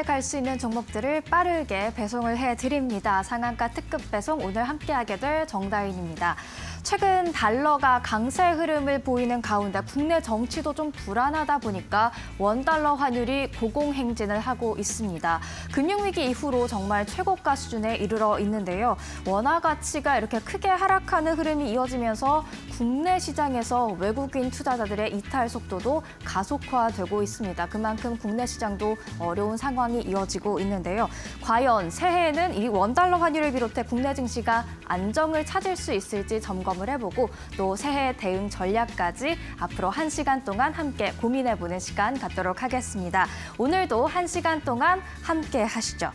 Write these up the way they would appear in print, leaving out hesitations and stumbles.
갈 수 있는 종목들을 빠르게 배송을 해드립니다. 상한가 특급 배송 오늘 함께하게 될 정다인입니다. 최근 달러가 강세 흐름을 보이는 가운데 국내 정치도 좀 불안하다 보니까 원달러 환율이 고공행진을 하고 있습니다. 금융위기 이후로 정말 최고가 수준에 이르러 있는데요. 원화 가치가 이렇게 크게 하락하는 흐름이 이어지면서 국내 시장에서 외국인 투자자들의 이탈 속도도 가속화되고 있습니다. 그만큼 국내 시장도 어려운 상황이 이어지고 있는데요. 과연 새해에는 이 원달러 환율을 비롯해 국내 증시가 안정을 찾을 수 있을지 점검을 해보고 또 새해 대응 전략까지 앞으로 1시간 동안 함께 고민해보는 시간 갖도록 하겠습니다. 오늘도 1시간 동안 함께 하시죠.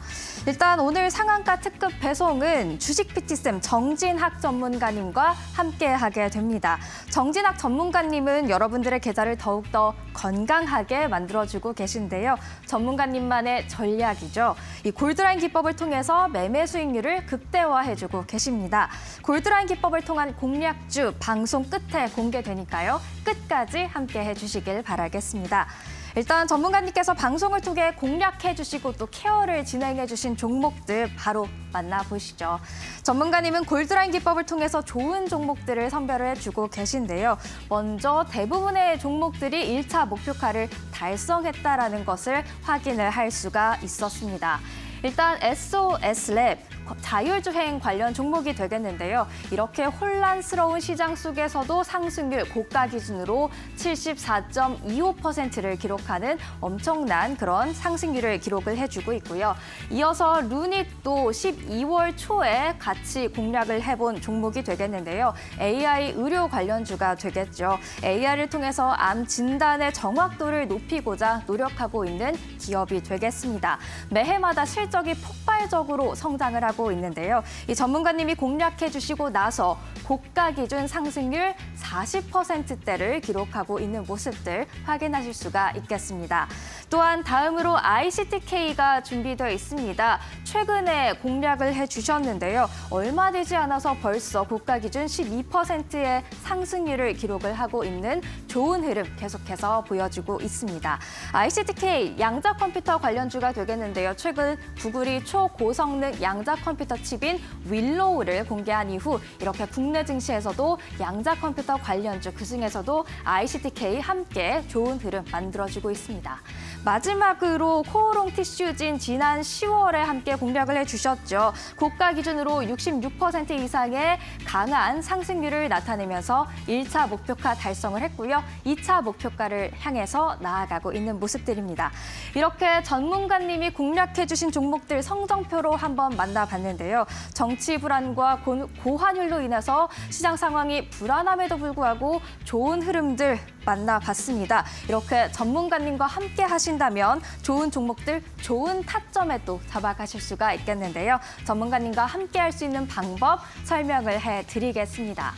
일단 오늘 상한가 특급 배송은 주식 PT쌤 정진학 전문가님과 함께하게 됩니다. 정진학 전문가님은 여러분들의 계좌를 더욱더 건강하게 만들어주고 계신데요. 전문가님만의 전략이죠. 이 골드라인 기법을 통해서 매매 수익률을 극대화해주고 계십니다. 골드라인 기법을 통한 공략주 방송 끝에 공개되니까요. 끝까지 함께해 주시길 바라겠습니다. 일단 전문가님께서 방송을 통해 공략해 주시고 또 케어를 진행해 주신 종목들 바로 만나보시죠. 전문가님은 골드라인 기법을 통해서 좋은 종목들을 선별을 해주고 계신데요. 먼저 대부분의 종목들이 1차 목표가를 달성했다라는 것을 확인을 할 수가 있었습니다. 일단 SOS랩 자율주행 관련 종목이 되겠는데요. 이렇게 혼란스러운 시장 속에서도 상승률 고가 기준으로 74.25%를 기록하는 엄청난 그런 상승률을 기록을 해주고 있고요. 이어서 루닛도 12월 초에 같이 공략을 해본 종목이 되겠는데요. AI 의료 관련주가 되겠죠. AI를 통해서 암 진단의 정확도를 높이고자 노력하고 있는 기업이 되겠습니다. 매해마다 실적이 폭발적으로 성장을 하고 있는데요. 이 전문가님이 공략해 주시고 나서 고가 기준 상승률 40%대를 기록하고 있는 모습들 확인하실 수가 있겠습니다. 또한 다음으로 ICTK가 준비되어 있습니다. 최근에 공략을 해주셨는데요. 얼마 되지 않아서 벌써 고가 기준 12%의 상승률을 기록을 하고 있는 좋은 흐름 계속해서 보여주고 있습니다. ICTK 양자 컴퓨터 관련주가 되겠는데요. 최근 구글이 초고성능 양자 컴퓨터 칩인 윌로우를 공개한 이후 이렇게 국내 증시에서도 양자 컴퓨터 관련주 그중에서도 ICTK 함께 좋은 흐름 만들어주고 있습니다. 마지막으로 코오롱 티슈진 지난 10월에 함께 공략을 해주셨죠. 고가 기준으로 66% 이상의 강한 상승률을 나타내면서 1차 목표가 달성을 했고요. 2차 목표가를 향해서 나아가고 있는 모습들입니다. 이렇게 전문가님이 공략해주신 종목들 성적표로 한번 만나봤는데요. 정치 불안과 고환율로 인해서 시장 상황이 불안함에도 불구하고 좋은 흐름들 만나봤습니다. 이렇게 전문가님과 함께 하신다면 좋은 종목들, 좋은 타점에 또 잡아가실 수가 있겠는데요. 전문가님과 함께 할 수 있는 방법 설명을 해드리겠습니다.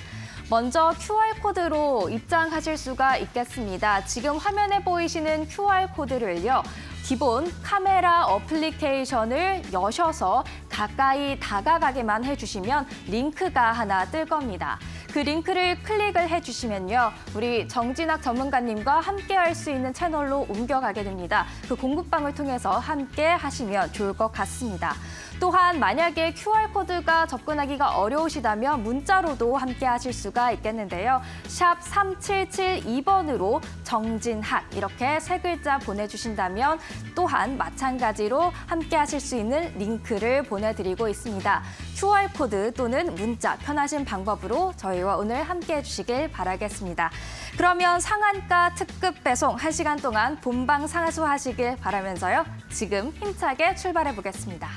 먼저 QR코드로 입장하실 수가 있겠습니다. 지금 화면에 보이시는 QR코드를요. 기본 카메라 어플리케이션을 여셔서 가까이 다가가게만 해주시면 링크가 하나 뜰 겁니다. 그 링크를 클릭을 해주시면요. 우리 정진학 전문가님과 함께 할 수 있는 채널로 옮겨가게 됩니다. 그 공부방을 통해서 함께 하시면 좋을 것 같습니다. 또한 만약에 QR코드가 접근하기가 어려우시다면 문자로도 함께 하실 수가 있겠는데요. 샵 3772번으로 정진학 이렇게 3글자 보내주신다면 또한 마찬가지로 함께 하실 수 있는 링크를 보내드리고 있습니다. QR코드 또는 문자 편하신 방법으로 저희와 오늘 함께 해주시길 바라겠습니다. 그러면 상한가 특급 배송 1시간 동안 본방 상수하시길 바라면서요. 지금 힘차게 출발해 보겠습니다.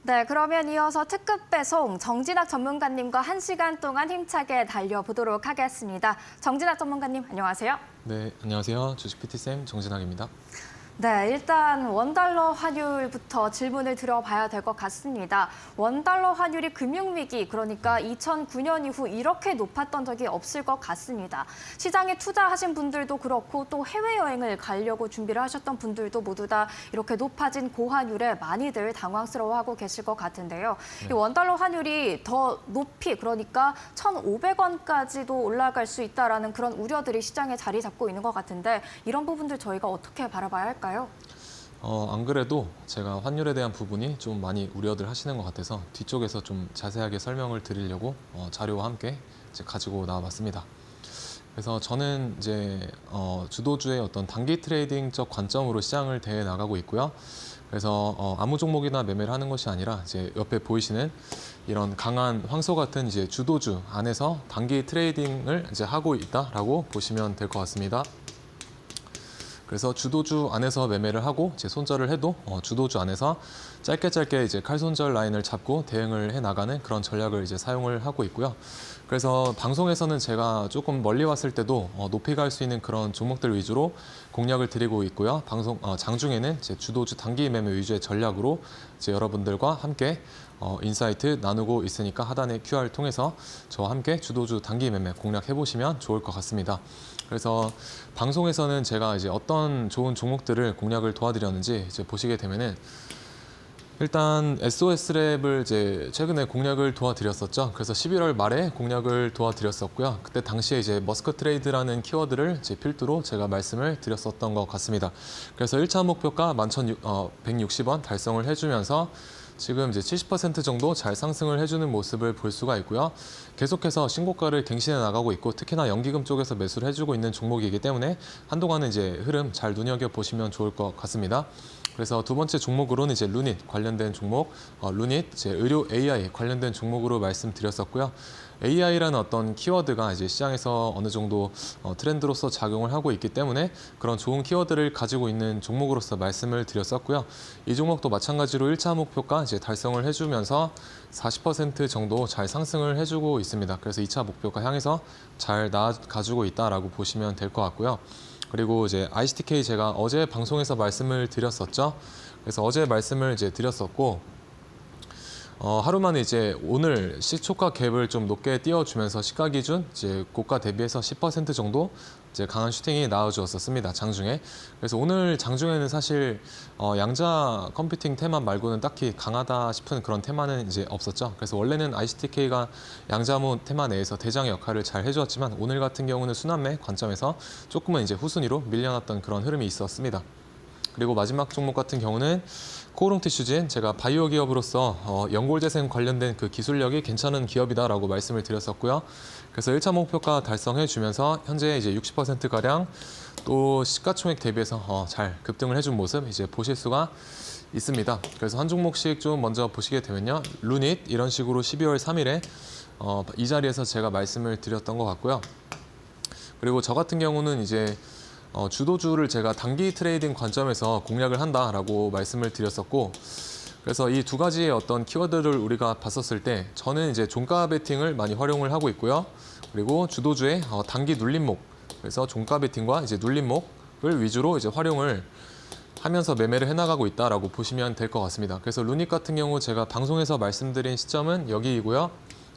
네, 그러면 이어서 특급 배송 정진학 전문가님과 1시간 동안 힘차게 달려보도록 하겠습니다. 정진학 전문가님, 안녕하세요. 네, 안녕하세요. 주식 PT쌤 정진학입니다. 네, 일단 원달러 환율부터 질문을 드려봐야 될 것 같습니다. 원달러 환율이 금융위기, 그러니까 2009년 이후 이렇게 높았던 적이 없을 것 같습니다. 시장에 투자하신 분들도 그렇고 또 해외여행을 가려고 준비를 하셨던 분들도 모두 다 이렇게 높아진 고환율에 많이들 당황스러워하고 계실 것 같은데요. 이 원달러 환율이 더 높이, 그러니까 1,500원까지도 올라갈 수 있다라는 그런 우려들이 시장에 자리 잡고 있는 것 같은데 이런 부분들 저희가 어떻게 바라봐야 할까요? 안 그래도 제가 환율에 대한 부분이 좀 많이 우려들 하시는 것 같아서 뒤쪽에서 좀 자세하게 설명을 드리려고 자료와 함께 이제 가지고 나와봤습니다. 그래서 저는 이제 주도주의 어떤 단기 트레이딩적 관점으로 시장을 대해 나가고 있고요. 그래서 아무 종목이나 매매를 하는 것이 아니라 이제 옆에 보이시는 이런 강한 황소 같은 이제 주도주 안에서 단기 트레이딩을 이제 하고 있다라고 보시면 될 것 같습니다. 그래서 주도주 안에서 매매를 하고 이제 손절을 해도 주도주 안에서 짧게 이제 칼손절 라인을 잡고 대응을 해 나가는 그런 전략을 이제 사용을 하고 있고요. 그래서 방송에서는 제가 조금 멀리 왔을 때도 높이 갈 수 있는 그런 종목들 위주로 공략을 드리고 있고요. 장중에는 이제 주도주 단기 매매 위주의 전략으로 이제 여러분들과 함께 인사이트 나누고 있으니까 하단의 QR 통해서 저와 함께 주도주 단기 매매 공략해 보시면 좋을 것 같습니다. 그래서 방송에서는 제가 이제 어떤 좋은 종목들을 공략을 도와드렸는지 이제 보시게 되면은 일단 SOS랩을 이제 최근에 공략을 도와드렸었죠. 그래서 11월 말에 공략을 도와드렸었고요. 그때 당시에 이제 머스크 트레이드라는 키워드를 제 필두로 제가 말씀을 드렸었던 것 같습니다. 그래서 1차 목표가 11,160원 달성을 해주면서 지금 이제 70% 정도 잘 상승을 해주는 모습을 볼 수가 있고요. 계속해서 신고가를 갱신해 나가고 있고 특히나 연기금 쪽에서 매수를 해주고 있는 종목이기 때문에 한동안은 이제 흐름 잘 눈여겨 보시면 좋을 것 같습니다. 그래서 두 번째 종목으로는 이제 루닛 관련된 종목, 루닛 이제 의료 AI 관련된 종목으로 말씀드렸었고요. AI라는 어떤 키워드가 이제 시장에서 어느 정도 트렌드로서 작용을 하고 있기 때문에 그런 좋은 키워드를 가지고 있는 종목으로서 말씀을 드렸었고요. 이 종목도 마찬가지로 1차 목표가 이제 달성을 해주면서 40% 정도 잘 상승을 해주고 있습니다. 그래서 2차 목표가 향해서 잘 나아가지고 있다라고 보시면 될 것 같고요. 그리고 이제 ICTK 제가 어제 방송에서 말씀을 드렸었죠. 그래서 어제 말씀을 이제 드렸었고 하루 만에 이제 오늘 시초가 갭을 좀 높게 띄워주면서 시가 기준 이제 고가 대비해서 10% 정도 이제 강한 슈팅이 나와주었습니다. 장중에. 그래서 오늘 장중에는 사실 양자 컴퓨팅 테마 말고는 딱히 강하다 싶은 그런 테마는 이제 없었죠. 그래서 원래는 ICTK가 양자모 테마 내에서 대장 역할을 잘 해주었지만 오늘 같은 경우는 순환매 관점에서 조금은 이제 후순위로 밀려났던 그런 흐름이 있었습니다. 그리고 마지막 종목 같은 경우는 코오롱 티슈진 제가 바이오 기업으로서 연골재생 관련된 그 기술력이 괜찮은 기업이다라고 말씀을 드렸었고요. 그래서 1차 목표가 달성해 주면서 현재 이제 60%가량 또 시가총액 대비해서 잘 급등을 해준 모습 이제 보실 수가 있습니다. 그래서 한 종목씩 좀 먼저 보시게 되면요. 루닛 이런 식으로 12월 3일에 이 자리에서 제가 말씀을 드렸던 것 같고요. 그리고 저 같은 경우는 이제 주도주를 제가 단기 트레이딩 관점에서 공략을 한다라고 말씀을 드렸었고 그래서 이 두 가지의 어떤 키워드를 우리가 봤었을 때 저는 이제 종가 베팅을 많이 활용을 하고 있고요. 그리고 주도주의 단기 눌림목 그래서 종가 베팅과 이제 눌림목을 위주로 이제 활용을 하면서 매매를 해나가고 있다라고 보시면 될 것 같습니다. 그래서 루닛 같은 경우 제가 방송에서 말씀드린 시점은 여기이고요.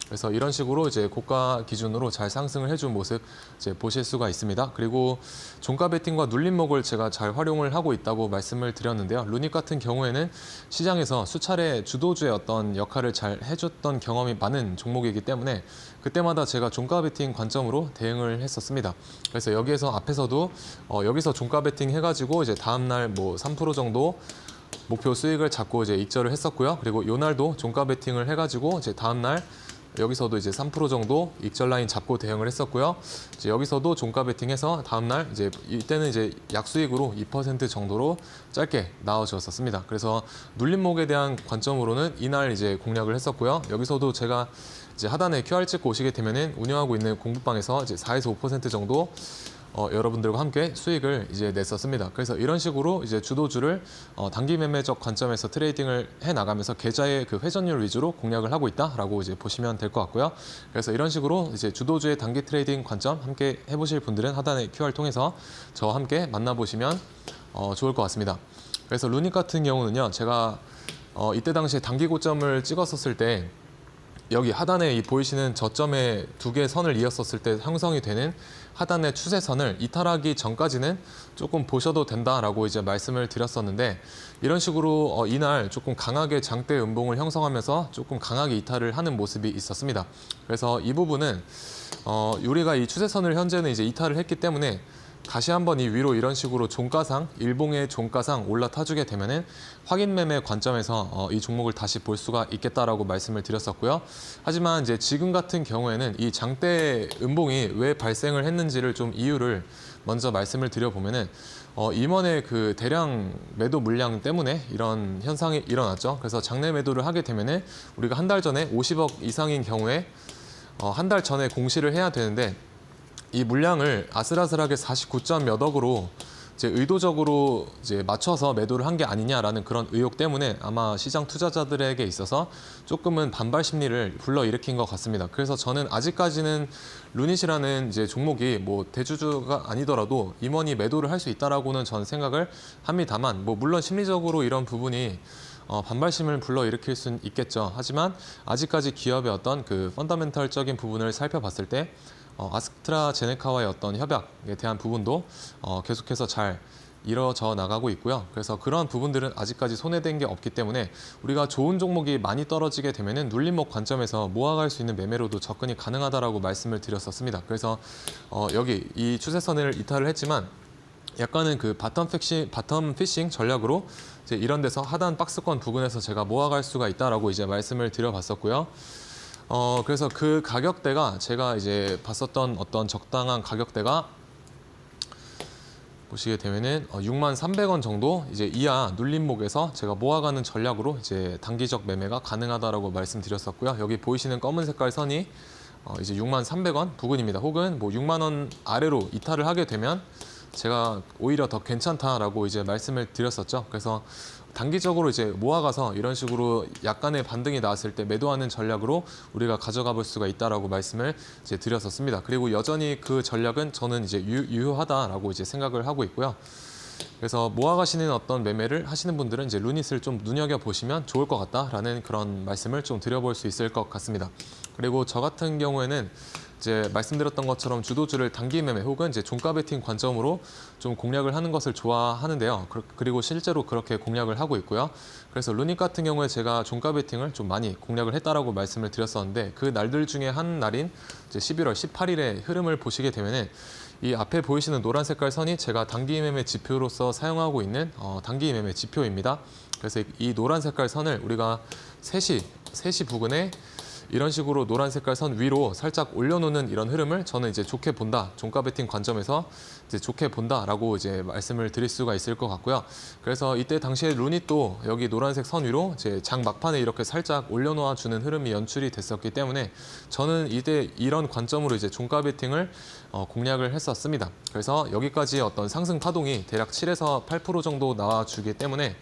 그래서 이런 식으로 이제 고가 기준으로 잘 상승을 해준 모습 이제 보실 수가 있습니다. 그리고 종가 베팅과 눌림목을 제가 잘 활용을 하고 있다고 말씀을 드렸는데요. 루닛 같은 경우에는 시장에서 수차례 주도주의 어떤 역할을 잘 해줬던 경험이 많은 종목이기 때문에 그때마다 제가 종가 베팅 관점으로 대응을 했었습니다. 그래서 여기에서 앞에서도 여기서 종가 베팅 해가지고 이제 다음날 뭐 3% 정도 목표 수익을 잡고 이제 익절을 했었고요. 그리고 요 날도 종가 베팅을 해가지고 이제 다음날 여기서도 이제 3% 정도 익절 라인 잡고 대응을 했었고요. 이제 여기서도 종가 베팅해서 다음날 이제 이때는 이제 약수익으로 2% 정도로 짧게 나와주었습니다. 그래서 눌림목에 대한 관점으로는 이날 이제 공략을 했었고요. 여기서도 제가 이제 하단에 QR 찍고 오시게 되면은 운영하고 있는 공부방에서 이제 4에서 5% 정도 여러분들과 함께 수익을 이제 냈었습니다. 그래서 이런 식으로 이제 주도주를 단기 매매적 관점에서 트레이딩을 해 나가면서 계좌의 그 회전율 위주로 공략을 하고 있다라고 이제 보시면 될 것 같고요. 그래서 이런 식으로 이제 주도주의 단기 트레이딩 관점 함께 해보실 분들은 하단의 QR 통해서 저와 함께 만나보시면 좋을 것 같습니다. 그래서 루닛 같은 경우는요, 제가 이때 당시에 단기 고점을 찍었었을 때 여기 하단에 이 보이시는 저점에 두 개의 선을 이었었을 때 형성이 되는 하단의 추세선을 이탈하기 전까지는 조금 보셔도 된다라고 이제 말씀을 드렸었는데, 이런 식으로 이날 조금 강하게 장대 음봉을 형성하면서 조금 강하게 이탈을 하는 모습이 있었습니다. 그래서 이 부분은 우리가 이 추세선을 현재는 이제 이탈을 했기 때문에 다시 한번 이 위로 이런 식으로 종가상, 일봉의 종가상 올라타주게 되면은 확인 매매 관점에서 이 종목을 다시 볼 수가 있겠다라고 말씀을 드렸었고요. 하지만 이제 지금 같은 경우에는 이 장대 음봉이 왜 발생을 했는지를 좀 이유를 먼저 말씀을 드려보면은 임원의 그 대량 매도 물량 때문에 이런 현상이 일어났죠. 그래서 장내 매도를 하게 되면은 우리가 한 달 전에 50억 이상인 경우에 한 달 전에 공시를 해야 되는데, 이 물량을 아슬아슬하게 49점 몇 억으로 이제 의도적으로 이제 맞춰서 매도를 한 게 아니냐라는 그런 의혹 때문에 아마 시장 투자자들에게 있어서 조금은 반발 심리를 불러일으킨 것 같습니다. 그래서 저는 아직까지는 루닛이라는 이제 종목이 뭐 대주주가 아니더라도 임원이 매도를 할 수 있다라고는 저는 생각을 합니다만, 뭐 물론 심리적으로 이런 부분이 반발심을 불러일으킬 수는 있겠죠. 하지만 아직까지 기업의 어떤 그 펀더멘털적인 부분을 살펴봤을 때 아스트라제네카와의 어떤 협약에 대한 부분도 계속해서 잘 이뤄져 나가고 있고요. 그래서 그런 부분들은 아직까지 손해된 게 없기 때문에 우리가 좋은 종목이 많이 떨어지게 되면은 눌림목 관점에서 모아갈 수 있는 매매로도 접근이 가능하다라고 말씀을 드렸었습니다. 그래서 여기 이 추세선을 이탈을 했지만 약간은 그 바텀 피싱 전략으로 이제 이런 데서 하단 박스권 부근에서 제가 모아갈 수가 있다라고 이제 말씀을 드려봤었고요. 그래서 그 가격대가 제가 이제 봤었던 어떤 적당한 가격대가 보시게 되면은 63,300원 정도 이제 이하 눌림목에서 제가 모아가는 전략으로 이제 단기적 매매가 가능하다라고 말씀드렸었고요. 여기 보이시는 검은 색깔 선이 이제 63,300원 부근입니다. 혹은 뭐 6만 원 아래로 이탈을 하게 되면 제가 오히려 더 괜찮다라고 이제 말씀을 드렸었죠. 그래서 단기적으로 이제 모아가서 이런 식으로 약간의 반등이 나왔을 때 매도하는 전략으로 우리가 가져가 볼 수가 있다라고 말씀을 이제 드렸었습니다. 그리고 여전히 그 전략은 저는 이제 유효하다라고 이제 생각을 하고 있고요. 그래서 모아가시는 어떤 매매를 하시는 분들은 이제 루닛을 좀 눈여겨 보시면 좋을 것 같다라는 그런 말씀을 좀 드려볼 수 있을 것 같습니다. 그리고 저 같은 경우에는 이제 말씀드렸던 것처럼 주도주를 단기 매매 혹은 이제 종가 베팅 관점으로 좀 공략을 하는 것을 좋아하는데요. 그리고 실제로 그렇게 공략을 하고 있고요. 그래서 루닛 같은 경우에 제가 종가 베팅을 좀 많이 공략을 했다라고 말씀을 드렸었는데, 그 날들 중에 한 날인 이제 11월 18일의 흐름을 보시게 되면은 이 앞에 보이시는 노란 색깔 선이 제가 단기 매매 지표로서 사용하고 있는 단기 매매 지표입니다. 그래서 이 노란 색깔 선을 우리가 3시 부근에 이런 식으로 노란 색깔 선 위로 살짝 올려놓는 이런 흐름을 저는 이제 좋게 본다, 종가 베팅 관점에서 이제 좋게 본다라고 이제 말씀을 드릴 수가 있을 것 같고요. 그래서 이때 당시에 루닛도 여기 노란색 선 위로 이제 장 막판에 이렇게 살짝 올려놓아 주는 흐름이 연출이 됐었기 때문에 저는 이때 이런 관점으로 이제 종가 베팅을 공략을 했었습니다. 그래서 여기까지 어떤 상승 파동이 대략 7에서 8% 정도 나와주기 때문에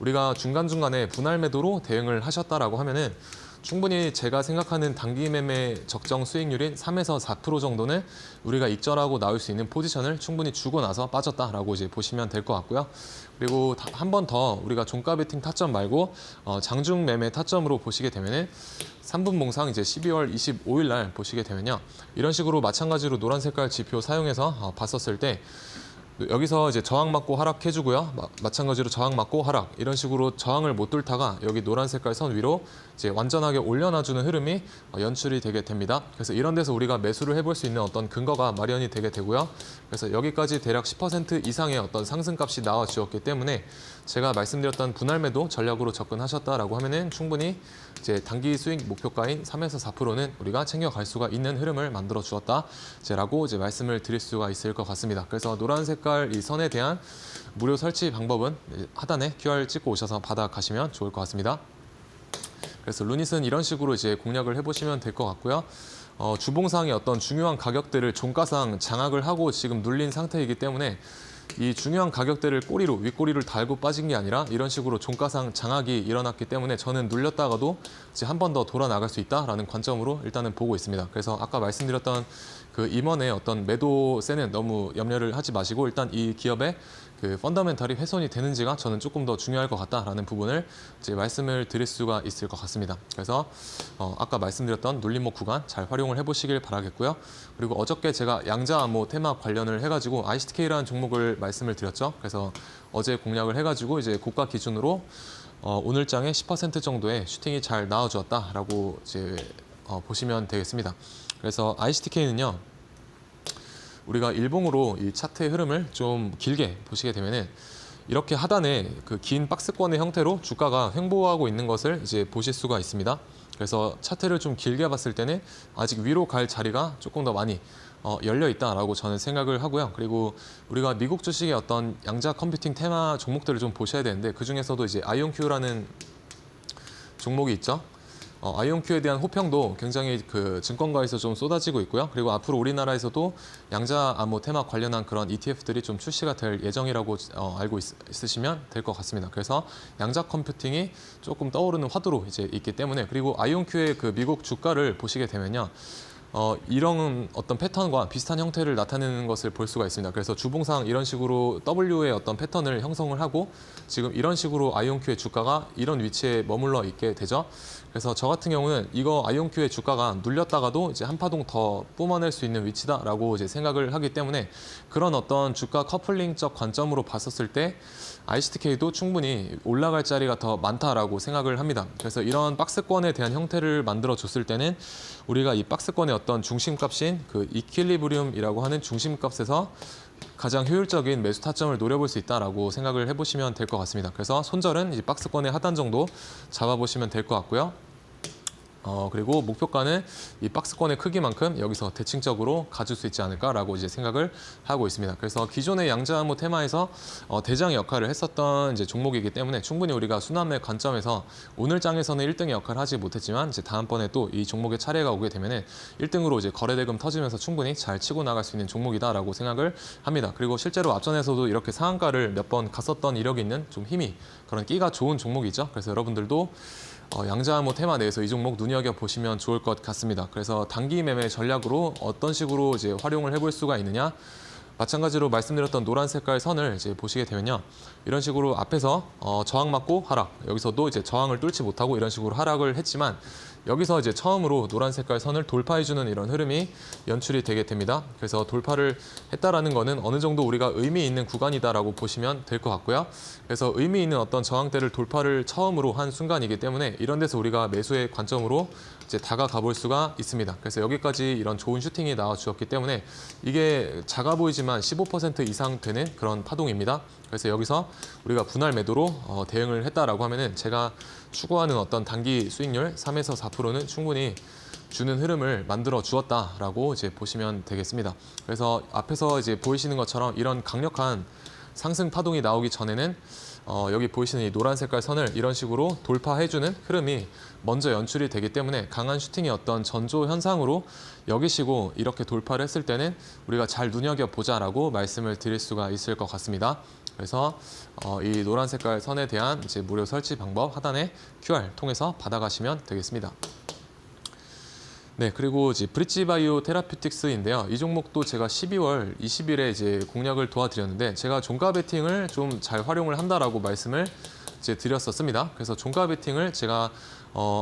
우리가 중간중간에 분할 매도로 대응을 하셨다라고 하면은 충분히 제가 생각하는 단기 매매 적정 수익률인 3에서 4% 정도는 우리가 익절하고 나올 수 있는 포지션을 충분히 주고 나서 빠졌다라고 이제 보시면 될 것 같고요. 그리고 한 번 더 우리가 종가 베팅 타점 말고 장중 매매 타점으로 보시게 되면은 3분 몽상 이제 12월 25일 날 보시게 되면요. 이런 식으로 마찬가지로 노란 색깔 지표 사용해서 봤었을 때 여기서 이제 저항 맞고 하락해주고요. 마찬가지로 저항 맞고 하락, 이런 식으로 저항을 못 뚫다가 여기 노란 색깔 선 위로 이제 완전하게 올려놔주는 흐름이 연출이 되게 됩니다. 그래서 이런 데서 우리가 매수를 해볼 수 있는 어떤 근거가 마련이 되게 되고요. 그래서 여기까지 대략 10% 이상의 어떤 상승값이 나와 주었기 때문에 제가 말씀드렸던 분할 매도 전략으로 접근하셨다라고 하면은 충분히 이제 단기 수익 목표가인 3에서 4%는 우리가 챙겨갈 수가 있는 흐름을 만들어 주었다라고 이제 말씀을 드릴 수가 있을 것 같습니다. 그래서 노란 색깔 이 선에 대한 무료 설치 방법은 하단에 QR 찍고 오셔서 받아가시면 좋을 것 같습니다. 그래서 루닛은 이런 식으로 이제 공략을 해보시면 될 것 같고요. 주봉상의 어떤 중요한 가격대를 종가상 장악을 하고 지금 눌린 상태이기 때문에 이 중요한 가격대를 꼬리로 윗꼬리를 달고 빠진 게 아니라 이런 식으로 종가상 장악이 일어났기 때문에 저는 눌렸다가도 이제 한 번 더 돌아 나갈 수 있다라는 관점으로 일단은 보고 있습니다. 그래서 아까 말씀드렸던 그 임원의 어떤 매도세는 너무 염려를 하지 마시고 일단 이 기업의 그 펀더멘털이 훼손이 되는지가 저는 조금 더 중요할 것 같다라는 부분을 이제 말씀을 드릴 수가 있을 것 같습니다. 그래서 아까 말씀드렸던 눌림목 구간 잘 활용을 해보시길 바라겠고요. 그리고 어저께 제가 양자암호 테마 관련을 해가지고 ICTK라는 종목을 말씀을 드렸죠. 그래서 어제 공략을 해가지고 이제 고가 기준으로 오늘 장에 10% 정도의 슈팅이 잘 나와주었다라고 이제 보시면 되겠습니다. 그래서 ICTK는요. 우리가 일봉으로 이 차트의 흐름을 좀 길게 보시게 되면은 이렇게 하단에 그 긴 박스권의 형태로 주가가 횡보하고 있는 것을 이제 보실 수가 있습니다. 그래서 차트를 좀 길게 봤을 때는 아직 위로 갈 자리가 조금 더 많이 열려 있다라고 저는 생각을 하고요. 그리고 우리가 미국 주식의 어떤 양자 컴퓨팅 테마 종목들을 좀 보셔야 되는데 그 중에서도 이제 아이온큐라는 종목이 있죠. 아이온큐에 대한 호평도 굉장히 그 증권가에서 좀 쏟아지고 있고요. 그리고 앞으로 우리나라에서도 양자암호 테마 관련한 그런 ETF들이 좀 출시가 될 예정이라고 알고 있으시면 될 것 같습니다. 그래서 양자 컴퓨팅이 조금 떠오르는 화두로 이제 있기 때문에 그리고 아이온큐의 그 미국 주가를 보시게 되면요. 이런 어떤 패턴과 비슷한 형태를 나타내는 것을 볼 수가 있습니다. 그래서 주봉상 이런 식으로 W의 어떤 패턴을 형성을 하고 지금 이런 식으로 아이온큐의 주가가 이런 위치에 머물러 있게 되죠. 그래서 저 같은 경우는 이거 아이온큐의 주가가 눌렸다가도 이제 한 파동 더 뿜어낼 수 있는 위치다라고 이제 생각을 하기 때문에 그런 어떤 주가 커플링적 관점으로 봤었을 때 ICTK도 충분히 올라갈 자리가 더 많다라고 생각을 합니다. 그래서 이런 박스권에 대한 형태를 만들어 줬을 때는 우리가 이 박스권의 어떤 중심값인 그 이퀄리브리움이라고 하는 중심값에서 가장 효율적인 매수 타점을 노려볼 수 있다라고 생각을 해보시면 될 것 같습니다. 그래서 손절은 이 박스권의 하단 정도 잡아보시면 될 것 같고요. 그리고 목표가는 이 박스권의 크기만큼 여기서 대칭적으로 가질 수 있지 않을까라고 이제 생각을 하고 있습니다. 그래서 기존의 양자암호 테마에서 대장 역할을 했었던 이제 종목이기 때문에 충분히 우리가 순환매 관점에서 오늘 장에서는 1등의 역할을 하지 못했지만 이제 다음번에 또 이 종목의 차례가 오게 되면은 1등으로 이제 거래대금 터지면서 충분히 잘 치고 나갈 수 있는 종목이다라고 생각을 합니다. 그리고 실제로 앞전에서도 이렇게 상한가를 몇 번 갔었던 이력이 있는 좀 힘이 그런 끼가 좋은 종목이죠. 그래서 여러분들도 양자암호 테마 내에서 이 종목 눈여겨보시면 좋을 것 같습니다. 그래서 단기 매매 전략으로 어떤 식으로 이제 활용을 해볼 수가 있느냐. 마찬가지로 말씀드렸던 노란 색깔 선을 이제 보시게 되면요. 이런 식으로 앞에서 저항 맞고 하락, 여기서도 이제 저항을 뚫지 못하고 이런 식으로 하락을 했지만 여기서 이제 처음으로 노란 색깔 선을 돌파해주는 이런 흐름이 연출이 되게 됩니다. 그래서 돌파를 했다라는 거는 어느 정도 우리가 의미 있는 구간이다라고 보시면 될 것 같고요. 그래서 의미 있는 어떤 저항대를 돌파를 처음으로 한 순간이기 때문에 이런 데서 우리가 매수의 관점으로 이제 다가가 볼 수가 있습니다. 그래서 여기까지 이런 좋은 슈팅이 나와 주었기 때문에 이게 작아 보이지만 15% 이상 되는 그런 파동입니다. 그래서 여기서 우리가 분할 매도로 대응을 했다라고 하면은 제가 추구하는 어떤 단기 수익률 3에서 4%는 충분히 주는 흐름을 만들어 주었다라고 이제 보시면 되겠습니다. 그래서 앞에서 이제 보이시는 것처럼 이런 강력한 상승 파동이 나오기 전에는 여기 보이시는 이 노란 색깔 선을 이런 식으로 돌파해주는 흐름이 먼저 연출이 되기 때문에 강한 슈팅의 어떤 전조 현상으로 여기시고 이렇게 돌파를 했을 때는 우리가 잘 눈여겨보자라고 말씀을 드릴 수가 있을 것 같습니다. 그래서 이 노란 색깔 선에 대한 이제 무료 설치 방법 하단에 QR 통해서 받아가시면 되겠습니다. 네, 그리고 이제 브릿지바이오 테라퓨틱스인데요. 이 종목도 제가 12월 20일에 이제 공략을 도와드렸는데 제가 종가 베팅을 좀 잘 활용을 한다라고 말씀을 이제 드렸었습니다. 그래서 종가 베팅을 제가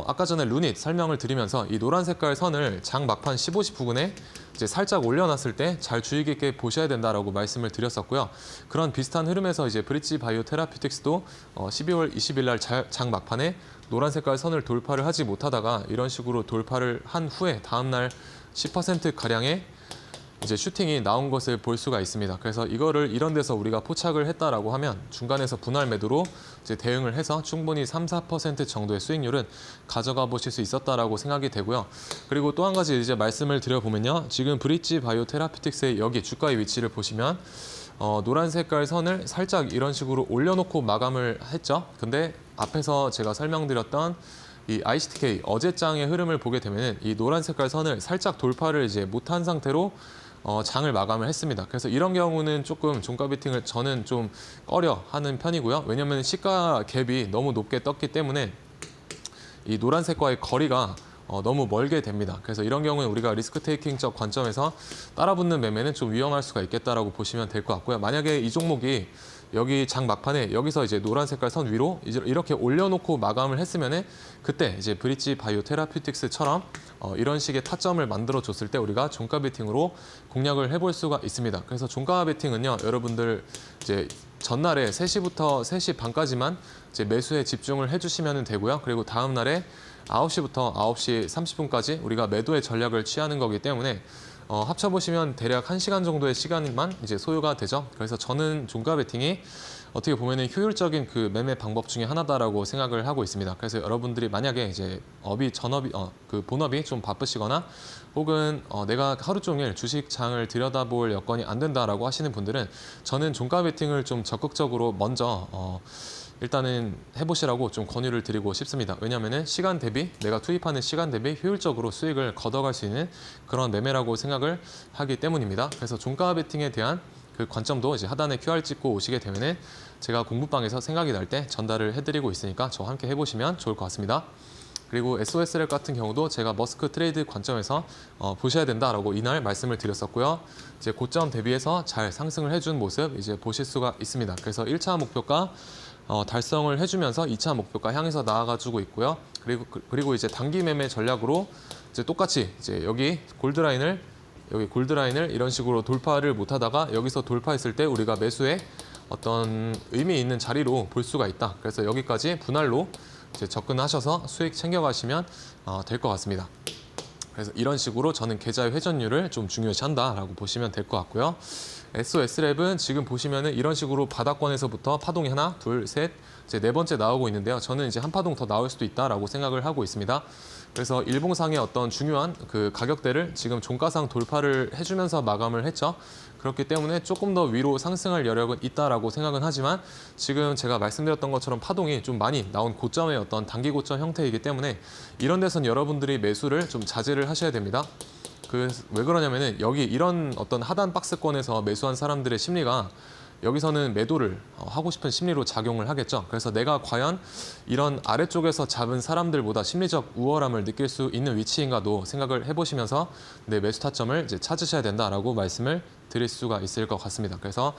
아까 전에 루닛 설명을 드리면서 이 노란 색깔 선을 장 막판 15시 부근에 이제 살짝 올려놨을 때 잘 주의 깊게 보셔야 된다라고 말씀을 드렸었고요. 그런 비슷한 흐름에서 이제 브릿지바이오 테라퓨틱스도 12월 20일 날 장 막판에 노란 색깔 선을 돌파를 하지 못하다가 이런 식으로 돌파를 한 후에 다음날 10% 가량의 이제 슈팅이 나온 것을 볼 수가 있습니다. 그래서 이거를 이런 데서 우리가 포착을 했다라고 하면 중간에서 분할 매도로 이제 대응을 해서 충분히 3-4% 정도의 수익률은 가져가 보실 수 있었다라고 생각이 되고요. 그리고 또 한 가지 이제 말씀을 드려보면요. 지금 브릿지 바이오 테라피틱스의 여기 주가의 위치를 보시면 노란 색깔 선을 살짝 이런 식으로 올려놓고 마감을 했죠. 근데 앞에서 제가 설명드렸던 이 ICTK 어제장의 흐름을 보게 되면 이 노란 색깔 선을 살짝 돌파를 이제 못한 상태로 장을 마감을 했습니다. 그래서 이런 경우는 조금 종가 베팅을 저는 좀 꺼려 하는 편이고요. 왜냐하면 시가 갭이 너무 높게 떴기 때문에 이 노란색과의 거리가 너무 멀게 됩니다. 그래서 이런 경우에 우리가 리스크 테이킹적 관점에서 따라붙는 매매는 좀 위험할 수가 있겠다라고 보시면 될 것 같고요. 만약에 이 종목이 여기 장 막판에 여기서 이제 노란 색깔 선 위로 이렇게 올려놓고 마감을 했으면은 그때 이제 브릿지 바이오 테라퓨틱스처럼 이런 식의 타점을 만들어 줬을 때 우리가 종가 베팅으로 공략을 해볼 수가 있습니다. 그래서 종가 베팅은요, 여러분들 이제 전날에 3시부터 3시 반까지만 이제 매수에 집중을 해주시면 되고요. 그리고 다음 날에 9시부터 9시 30분까지 우리가 매도의 전략을 취하는 거기 때문에 합쳐보시면 대략 1시간 정도의 시간만 이제 소요가 되죠. 그래서 저는 종가 베팅이 어떻게 보면은 효율적인 그 매매 방법 중에 하나다라고 생각을 하고 있습니다. 그래서 여러분들이 만약에 이제 그 본업이 좀 바쁘시거나 혹은 내가 하루 종일 주식장을 들여다볼 여건이 안 된다라고 하시는 분들은 저는 종가 베팅을 좀 적극적으로 먼저 일단은 해보시라고 좀 권유를 드리고 싶습니다. 왜냐하면 시간 대비, 내가 투입하는 시간 대비 효율적으로 수익을 걷어갈 수 있는 그런 매매라고 생각을 하기 때문입니다. 그래서 종가 베팅에 대한 그 관점도 이제 하단에 QR 찍고 오시게 되면은 제가 공부방에서 생각이 날 때 전달을 해드리고 있으니까 저와 함께 해보시면 좋을 것 같습니다. 그리고 SOS랩 같은 경우도 제가 머스크 트레이드 관점에서 보셔야 된다라고 이날 말씀을 드렸었고요. 이제 고점 대비해서 잘 상승을 해준 모습 이제 보실 수가 있습니다. 그래서 1차 목표가 달성을 해주면서 2차 목표가 향해서 나아가주고 있고요. 그리고 이제 단기 매매 전략으로 이제 똑같이 이제 여기 골드라인을 이런 식으로 돌파를 못하다가 여기서 돌파했을 때 우리가 매수에 어떤 의미 있는 자리로 볼 수가 있다. 그래서 여기까지 분할로 이제 접근하셔서 수익 챙겨가시면 될 것 같습니다. 그래서 이런 식으로 저는 계좌의 회전율을 좀 중요시한다라고 보시면 될 것 같고요. SOS랩은 지금 보시면은 이런 식으로 바닥권에서부터 파동이 하나, 둘, 셋, 이제 네 번째 나오고 있는데요. 저는 이제 한 파동 더 나올 수도 있다라고 생각을 하고 있습니다. 그래서 일봉상의 어떤 중요한 그 가격대를 지금 종가상 돌파를 해주면서 마감을 했죠. 그렇기 때문에 조금 더 위로 상승할 여력은 있다라고 생각은 하지만 지금 제가 말씀드렸던 것처럼 파동이 좀 많이 나온 고점의 어떤 단기 고점 형태이기 때문에 이런 데선 여러분들이 매수를 좀 자제를 하셔야 됩니다. 왜 그러냐면은 여기 이런 어떤 하단 박스권에서 매수한 사람들의 심리가 여기서는 매도를 하고 싶은 심리로 작용을 하겠죠. 그래서 내가 과연 이런 아래쪽에서 잡은 사람들보다 심리적 우월함을 느낄 수 있는 위치인가도 생각을 해보시면서 내 매수 타점을 이제 찾으셔야 된다라고 말씀을 드릴 수가 있을 것 같습니다. 그래서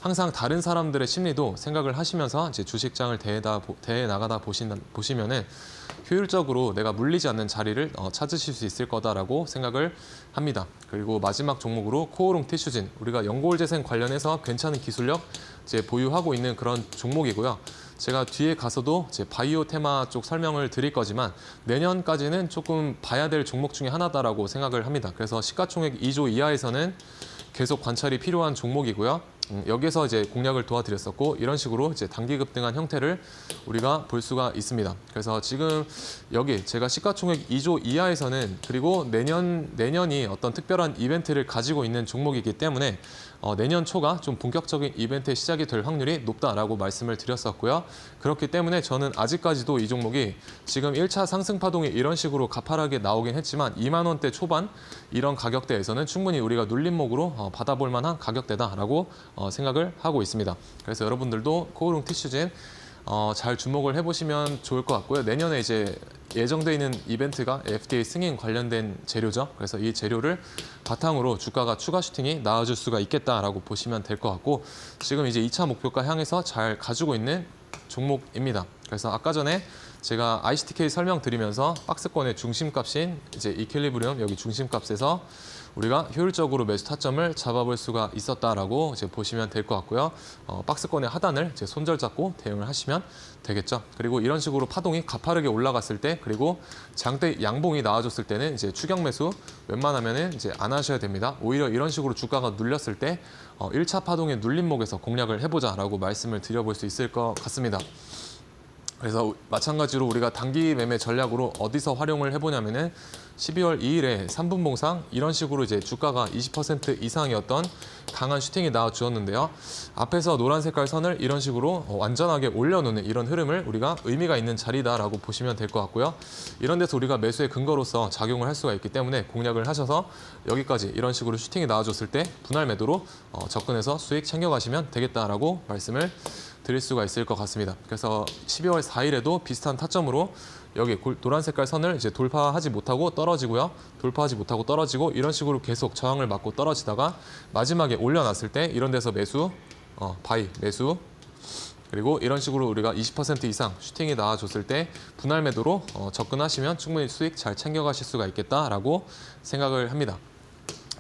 항상 다른 사람들의 심리도 생각을 하시면서 이제 주식장을 대해 나가다 보시면은 효율적으로 내가 물리지 않는 자리를 찾으실 수 있을 거다라고 생각을 합니다. 그리고 마지막 종목으로 코오롱 티슈진, 우리가 연골재생 관련해서 괜찮은 기술력 이제 보유하고 있는 그런 종목이고요. 제가 뒤에 가서도 이제 바이오 테마 쪽 설명을 드릴 거지만 내년까지는 조금 봐야 될 종목 중에 하나다라고 생각을 합니다. 그래서 시가총액 2조 이하에서는 계속 관찰이 필요한 종목이고요. 여기서 이제 공략을 도와드렸었고 이런 식으로 이제 단기 급등한 형태를 우리가 볼 수가 있습니다. 그래서 지금 여기 제가 시가총액 2조 이하에서는 그리고 내년이 어떤 특별한 이벤트를 가지고 있는 종목이기 때문에 내년 초가 좀 본격적인 이벤트의 시작이 될 확률이 높다라고 말씀을 드렸었고요. 그렇기 때문에 저는 아직까지도 이 종목이 지금 1차 상승 파동이 이런 식으로 가파르게 나오긴 했지만 2만 원대 초반 이런 가격대에서는 충분히 우리가 눌림목으로 받아볼 만한 가격대다라고 생각을 하고 있습니다. 그래서 여러분들도 코오롱 티슈진 잘 주목을 해보시면 좋을 것 같고요. 내년에 이제 예정돼 있는 이벤트가 FDA 승인 관련된 재료죠. 그래서 이 재료를 바탕으로 주가가 추가 슈팅이 나와줄 수가 있겠다라고 보시면 될 것 같고 지금 이제 2차 목표가 향해서 잘 가지고 있는 종목입니다. 그래서 아까 전에 제가 ICTK 설명드리면서 박스권의 중심값인 이제 이퀄리브리엄 여기 중심값에서 우리가 효율적으로 매수 타점을 잡아볼 수가 있었다라고 이제 보시면 될 것 같고요. 박스권의 하단을 이제 손절 잡고 대응을 하시면 되겠죠. 그리고 이런 식으로 파동이 가파르게 올라갔을 때 그리고 장대 양봉이 나와줬을 때는 이제 추격 매수 웬만하면은 이제 안 하셔야 됩니다. 오히려 이런 식으로 주가가 눌렸을 때 1차 파동의 눌림목에서 공략을 해보자라고 말씀을 드려볼 수 있을 것 같습니다. 그래서 마찬가지로 우리가 단기 매매 전략으로 어디서 활용을 해보냐면은 12월 2일에 3분봉상 이런 식으로 이제 주가가 20% 이상이었던 강한 슈팅이 나와 주었는데요. 앞에서 노란 색깔 선을 이런 식으로 완전하게 올려놓는 이런 흐름을 우리가 의미가 있는 자리다라고 보시면 될 것 같고요. 이런 데서 우리가 매수의 근거로서 작용을 할 수가 있기 때문에 공략을 하셔서 여기까지 이런 식으로 슈팅이 나와줬을 때 분할 매도로 접근해서 수익 챙겨가시면 되겠다라고 말씀을 드릴 수가 있을 것 같습니다. 그래서 12월 4일에도 비슷한 타점으로 여기 노란 색깔 선을 이제 돌파하지 못하고 떨어지고요. 돌파하지 못하고 떨어지고 이런 식으로 계속 저항을 맞고 떨어지다가 마지막에 올려놨을 때 이런 데서 매수, 바이, 매수 그리고 이런 식으로 우리가 20% 이상 슈팅이 나와줬을 때 분할 매도로 접근하시면 충분히 수익 잘 챙겨가실 수가 있겠다라고 생각을 합니다.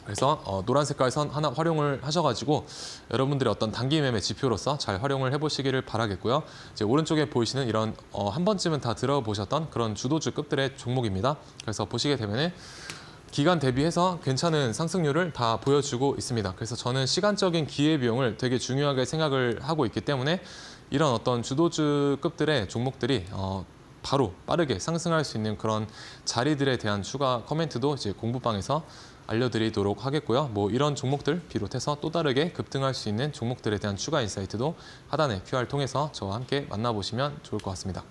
그래서 노란 색깔 선 하나 활용을 하셔가지고 여러분들의 어떤 단기 매매 지표로서 잘 활용을 해보시기를 바라겠고요. 이제 오른쪽에 보이시는 이런 한 번쯤은 다 들어보셨던 그런 주도주급들의 종목입니다. 그래서 보시게 되면은 기간 대비해서 괜찮은 상승률을 다 보여주고 있습니다. 그래서 저는 시간적인 기회비용을 되게 중요하게 생각을 하고 있기 때문에 이런 어떤 주도주급들의 종목들이 바로 빠르게 상승할 수 있는 그런 자리들에 대한 추가 코멘트도 이제 공부방에서 알려드리도록 하겠고요. 뭐 이런 종목들 비롯해서 또 다르게 급등할 수 있는 종목들에 대한 추가 인사이트도 하단의 QR 통해서 저와 함께 만나보시면 좋을 것 같습니다.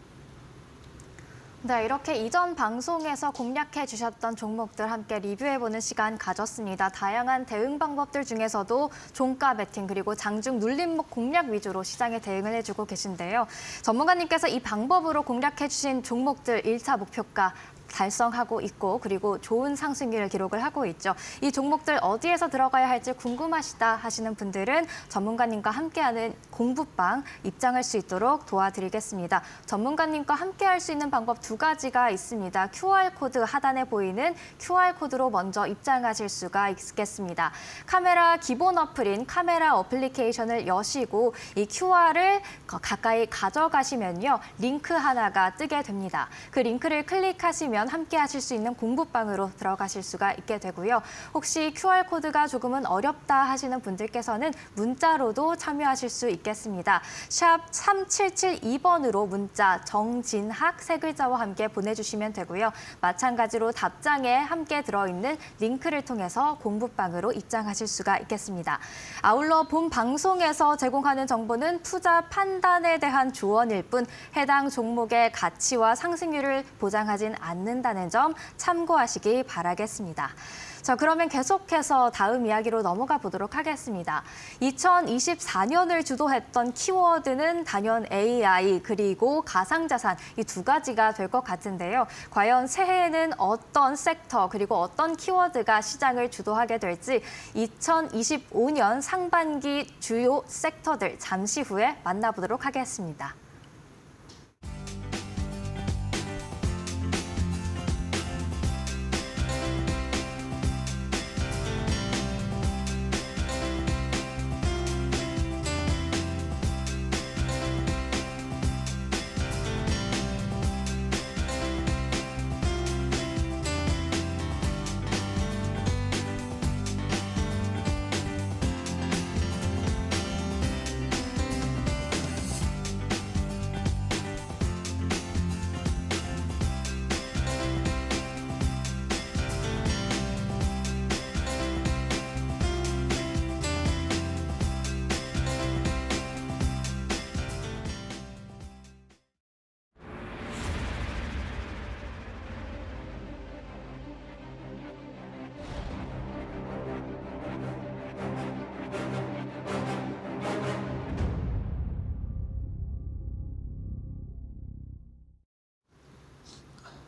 네, 이렇게 이전 방송에서 공략해 주셨던 종목들 함께 리뷰해보는 시간 가졌습니다. 다양한 대응 방법들 중에서도 종가 베팅 그리고 장중 눌림목 공략 위주로 시장에 대응을 해주고 계신데요. 전문가님께서 이 방법으로 공략해 주신 종목들 1차 목표가 달성하고 있고 그리고 좋은 상승률을 기록을 하고 있죠. 이 종목들 어디에서 들어가야 할지 궁금하시다 하시는 분들은 전문가님과 함께하는 공부방 입장할 수 있도록 도와드리겠습니다. 전문가님과 함께할 수 있는 방법 두 가지가 있습니다. QR코드 하단에 보이는 QR코드로 먼저 입장하실 수가 있겠습니다. 카메라 기본 어플인 카메라 어플리케이션을 여시고 이 QR을 가까이 가져가시면요. 링크 하나가 뜨게 됩니다. 그 링크를 클릭하시면 함께 하실 수 있는 공부방으로 들어가실 수가 있게 되고요. 혹시 QR코드가 조금은 어렵다 하시는 분들께서는 문자로도 참여하실 수 있겠습니다. 샵 3772번으로 문자 정진학 세 글자와 함께 보내주시면 되고요. 마찬가지로 답장에 함께 들어있는 링크를 통해서 공부방으로 입장하실 수가 있겠습니다. 아울러 본 방송에서 제공하는 정보는 투자 판단에 대한 조언일 뿐 해당 종목의 가치와 상승률을 보장하진 않는다는 점 참고하시기 바라겠습니다. 자, 그러면 계속해서 다음 이야기로 넘어가 보도록 하겠습니다. 2024년을 주도했던 키워드는 단연 AI 그리고 가상자산 이 두 가지가 될 것 같은데요. 과연 새해에는 어떤 섹터 그리고 어떤 키워드가 시장을 주도하게 될지 2025년 상반기 주요 섹터들 잠시 후에 만나보도록 하겠습니다.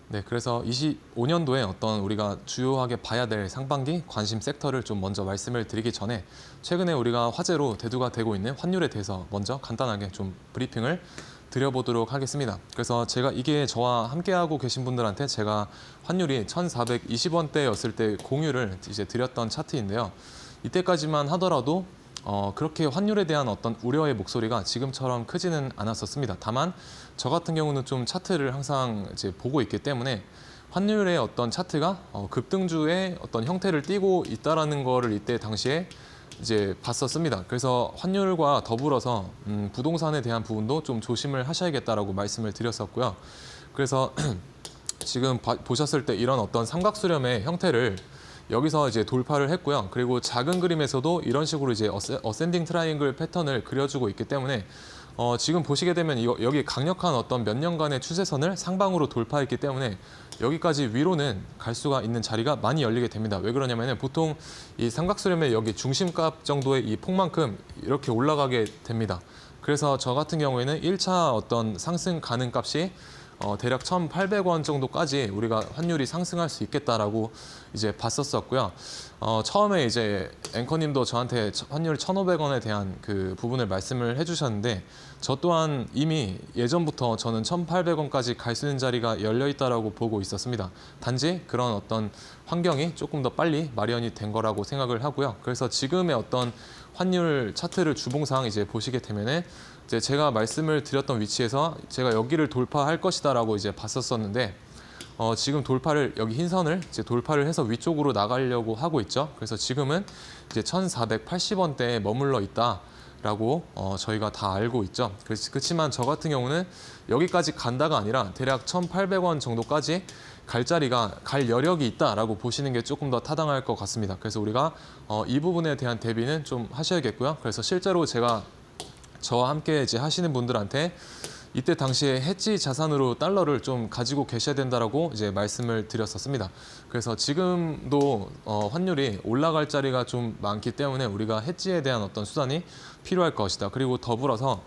네, 그래서 25년도에 어떤 우리가 주요하게 봐야 될 상반기 관심 섹터를 좀 먼저 말씀을 드리기 전에 최근에 우리가 화제로 대두가 되고 있는 환율에 대해서 먼저 간단하게 좀 브리핑을 드려보도록 하겠습니다. 그래서 제가 이게 저와 함께하고 계신 분들한테 제가 환율이 1,420원대였을 때 공유를 이제 드렸던 차트인데요. 이때까지만 하더라도 그렇게 환율에 대한 어떤 우려의 목소리가 지금처럼 크지는 않았었습니다. 다만 저 같은 경우는 좀 차트를 항상 이제 보고 있기 때문에 환율의 어떤 차트가 급등주의 어떤 형태를 띠고 있다라는 거를 이때 당시에 이제 봤었습니다. 그래서 환율과 더불어서 부동산에 대한 부분도 좀 조심을 하셔야겠다라고 말씀을 드렸었고요. 그래서 지금 보셨을 때 이런 어떤 삼각수렴의 형태를 여기서 이제 돌파를 했고요. 그리고 작은 그림에서도 이런 식으로 이제 어센딩 트라이앵글 패턴을 그려주고 있기 때문에 지금 보시게 되면 여기 강력한 어떤 몇 년간의 추세선을 상방으로 돌파했기 때문에 여기까지 위로는 갈 수가 있는 자리가 많이 열리게 됩니다. 왜 그러냐면은 보통 이 삼각수렴의 여기 중심값 정도의 이 폭만큼 이렇게 올라가게 됩니다. 그래서 저 같은 경우에는 1차 어떤 상승 가능 값이 대략 1,800원 정도까지 우리가 환율이 상승할 수 있겠다라고 이제 봤었었고요. 처음에 이제 앵커님도 저한테 환율 1,500원에 대한 그 부분을 말씀을 해주셨는데 저 또한 이미 예전부터 저는 1,800원까지 갈 수 있는 자리가 열려 있다라고 보고 있었습니다. 단지 그런 어떤 환경이 조금 더 빨리 마련이 된 거라고 생각을 하고요. 그래서 지금의 어떤 환율 차트를 주봉상 이제 보시게 되면은 이제 제가 말씀을 드렸던 위치에서 제가 여기를 돌파할 것이다라고 이제 봤었었는데 지금 돌파를 여기 흰 선을 이제 돌파를 해서 위쪽으로 나가려고 하고 있죠. 그래서 지금은 이제 1,480원대에 머물러 있다라고 저희가 다 알고 있죠. 그렇지만 저 같은 경우는 여기까지 간다가 아니라 대략 1,800원 정도까지 갈 여력이 있다라고 보시는 게 조금 더 타당할 것 같습니다. 그래서 우리가 이 부분에 대한 대비는 좀 하셔야겠고요. 그래서 실제로 제가 저와 함께 이제 하시는 분들한테 이때 당시에 해지 자산으로 달러를 좀 가지고 계셔야 된다라고 이제 말씀을 드렸었습니다. 그래서 지금도 환율이 올라갈 자리가 좀 많기 때문에 우리가 해지에 대한 어떤 수단이 필요할 것이다. 그리고 더불어서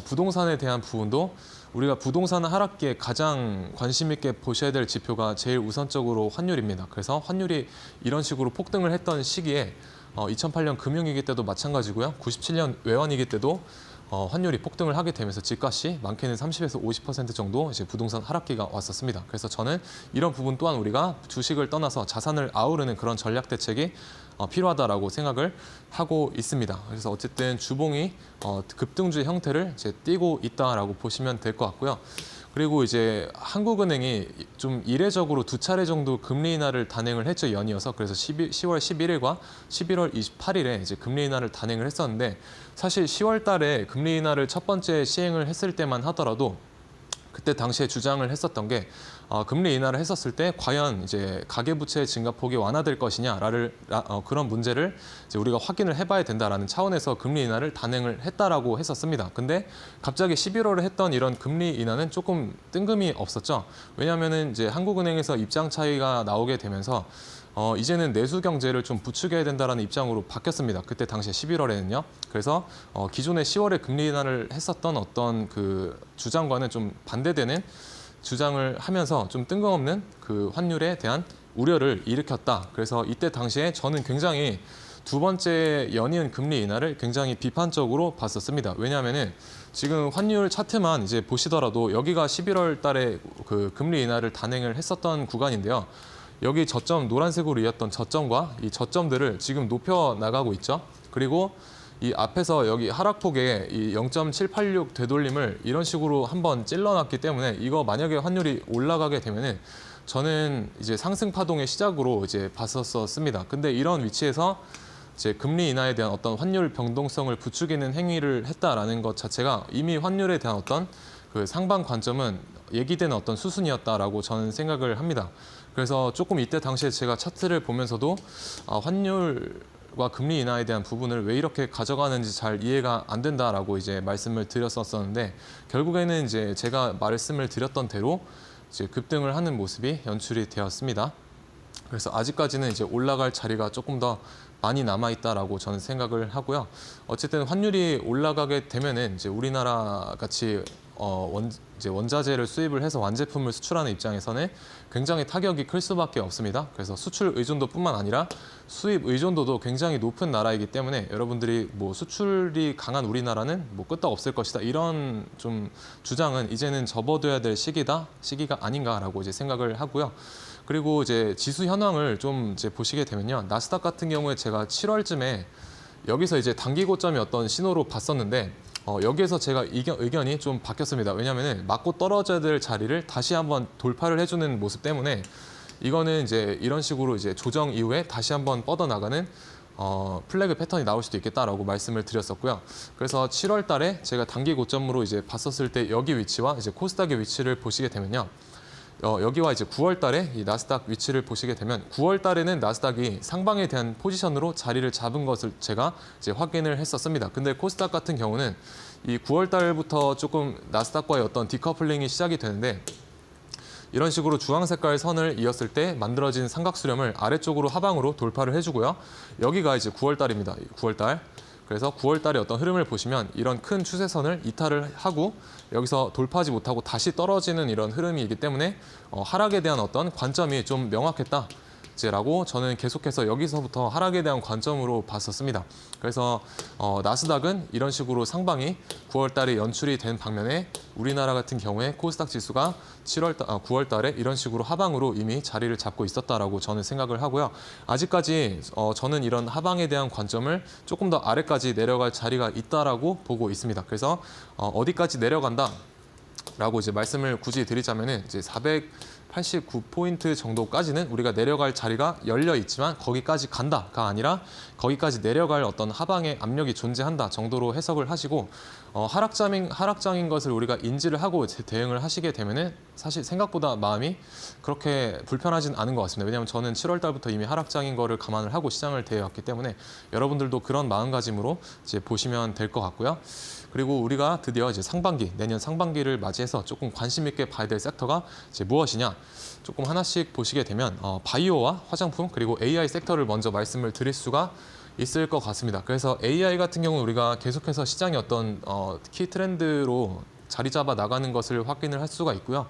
부동산에 대한 부분도 우리가 부동산 하락기에 가장 관심 있게 보셔야 될 지표가 제일 우선적으로 환율입니다. 그래서 환율이 이런 식으로 폭등을 했던 시기에 2008년 금융위기 때도 마찬가지고요. 97년 외환위기 때도 환율이 폭등을 하게 되면서 집값이 많게는 30에서 50% 정도 이제 부동산 하락기가 왔었습니다. 그래서 저는 이런 부분 또한 우리가 주식을 떠나서 자산을 아우르는 그런 전략 대책이 필요하다라고 생각을 하고 있습니다. 그래서 어쨌든 주봉이 급등주의 형태를 이제 띠고 있다라고 보시면 될 것 같고요. 그리고 이제 한국은행이 좀 이례적으로 2차례 정도 금리 인하를 단행을 했죠, 연이어서. 그래서 10월 11일과 11월 28일에 이제 금리 인하를 단행을 했었는데 사실 10월 달에 금리 인하를 첫 번째 시행을 했을 때만 하더라도 그때 당시에 주장을 했었던 게 금리 인하를 했었을 때 과연 이제 가계부채 증가폭이 완화될 것이냐라는 그런 문제를 이제 우리가 확인을 해봐야 된다라는 차원에서 금리 인하를 단행을 했다라고 했었습니다. 근데 갑자기 11월에 했던 이런 금리 인하는 조금 뜬금이 없었죠. 왜냐하면은 이제 한국은행에서 입장 차이가 나오게 되면서 이제는 내수 경제를 좀 부추겨야 된다라는 입장으로 바뀌었습니다. 그때 당시에 11월에는요. 그래서 기존에 10월에 금리 인하를 했었던 어떤 그 주장과는 좀 반대되는 주장을 하면서 좀 뜬금없는 그 환율에 대한 우려를 일으켰다. 그래서 이때 당시에 저는 굉장히 두 번째 연이은 금리 인하를 굉장히 비판적으로 봤었습니다. 왜냐하면은 지금 환율 차트만 이제 보시더라도 여기가 11월 달에 그 금리 인하를 단행을 했었던 구간인데요. 여기 저점, 노란색으로 이었던 저점과 이 저점들을 지금 높여 나가고 있죠. 그리고 이 앞에서 여기 하락폭에 이 0.786 되돌림을 이런 식으로 한번 찔러놨기 때문에 이거 만약에 환율이 올라가게 되면은 저는 이제 상승 파동의 시작으로 이제 봤었습니다. 근데 이런 위치에서 이제 금리 인하에 대한 어떤 환율 변동성을 부추기는 행위를 했다라는 것 자체가 이미 환율에 대한 어떤 그 상방 관점은 예기되는 어떤 수순이었다라고 저는 생각을 합니다. 그래서 조금 이때 당시에 제가 차트를 보면서도 환율과 금리 인하에 대한 부분을 왜 이렇게 가져가는지 잘 이해가 안 된다라고 이제 말씀을 드렸었는데 결국에는 이제 제가 말씀을 드렸던 대로 이제 급등을 하는 모습이 연출이 되었습니다. 그래서 아직까지는 이제 올라갈 자리가 조금 더 많이 남아 있다라고 저는 생각을 하고요. 어쨌든 환율이 올라가게 되면은 이제 우리나라 같이 이제 원자재를 수입을 해서 완제품을 수출하는 입장에서는 굉장히 타격이 클 수밖에 없습니다. 그래서 수출 의존도뿐만 아니라 수입 의존도도 굉장히 높은 나라이기 때문에 여러분들이 뭐 수출이 강한 우리나라는 뭐 끄떡 없을 것이다 이런 좀 주장은 이제는 접어둬야 될 시기가 아닌가라고 이제 생각을 하고요. 그리고 이제 지수 현황을 좀 이제 보시게 되면요. 나스닥 같은 경우에 제가 7월쯤에 여기서 이제 단기 고점이 어떤 신호로 봤었는데 여기에서 제가 의견이 좀 바뀌었습니다. 왜냐하면 맞고 떨어져야 될 자리를 다시 한번 돌파를 해주는 모습 때문에 이거는 이제 이런 식으로 이제 조정 이후에 다시 한번 뻗어나가는 플래그 패턴이 나올 수도 있겠다라고 말씀을 드렸었고요. 그래서 7월 달에 제가 단기 고점으로 이제 봤었을 때 여기 위치와 이제 코스닥의 위치를 보시게 되면요. 여기와 이제 9월 달에 이 나스닥 위치를 보시게 되면 9월 달에는 나스닥이 상방에 대한 포지션으로 자리를 잡은 것을 제가 이제 확인을 했었습니다. 근데 코스닥 같은 경우는 이 9월 달부터 조금 나스닥과의 어떤 디커플링이 시작이 되는데 이런 식으로 주황 색깔 선을 이었을 때 만들어진 삼각 수렴을 아래쪽으로 하방으로 돌파를 해주고요. 여기가 이제 9월 달입니다. 9월 달. 그래서 9월 달의 어떤 흐름을 보시면 이런 큰 추세선을 이탈을 하고 여기서 돌파하지 못하고 다시 떨어지는 이런 흐름이기 때문에 하락에 대한 어떤 관점이 좀 명확했다. 라고 저는 계속해서 여기서부터 하락에 대한 관점으로 봤었습니다. 그래서 나스닥은 이런 식으로 상방이 9월 달에 연출이 된 방면에 우리나라 같은 경우에 코스닥 지수가 9월 달에 이런 식으로 하방으로 이미 자리를 잡고 있었다라고 저는 생각을 하고요. 아직까지 저는 이런 하방에 대한 관점을 조금 더 아래까지 내려갈 자리가 있다라고 보고 있습니다. 그래서 어디까지 내려간다? 라고 이제 말씀을 굳이 드리자면은 이제 489포인트 정도까지는 우리가 내려갈 자리가 열려 있지만 거기까지 간다가 아니라 거기까지 내려갈 어떤 하방의 압력이 존재한다 정도로 해석을 하시고 하락장인 것을 우리가 인지를 하고 대응을 하시게 되면은 사실 생각보다 마음이 그렇게 불편하진 않은 것 같습니다. 왜냐하면 저는 7월 달부터 이미 하락장인 거를 감안을 하고 시장을 대해왔기 때문에 여러분들도 그런 마음가짐으로 이제 보시면 될 것 같고요. 그리고 우리가 드디어 이제 상반기, 내년 상반기를 맞이해서 조금 관심 있게 봐야 될 섹터가 이제 무엇이냐? 조금 하나씩 보시게 되면 바이오와 화장품 그리고 AI 섹터를 먼저 말씀을 드릴 수가 있을 것 같습니다. 그래서 AI 같은 경우 우리가 계속해서 시장의 어떤 키 트렌드로 자리 잡아 나가는 것을 확인을 할 수가 있고요.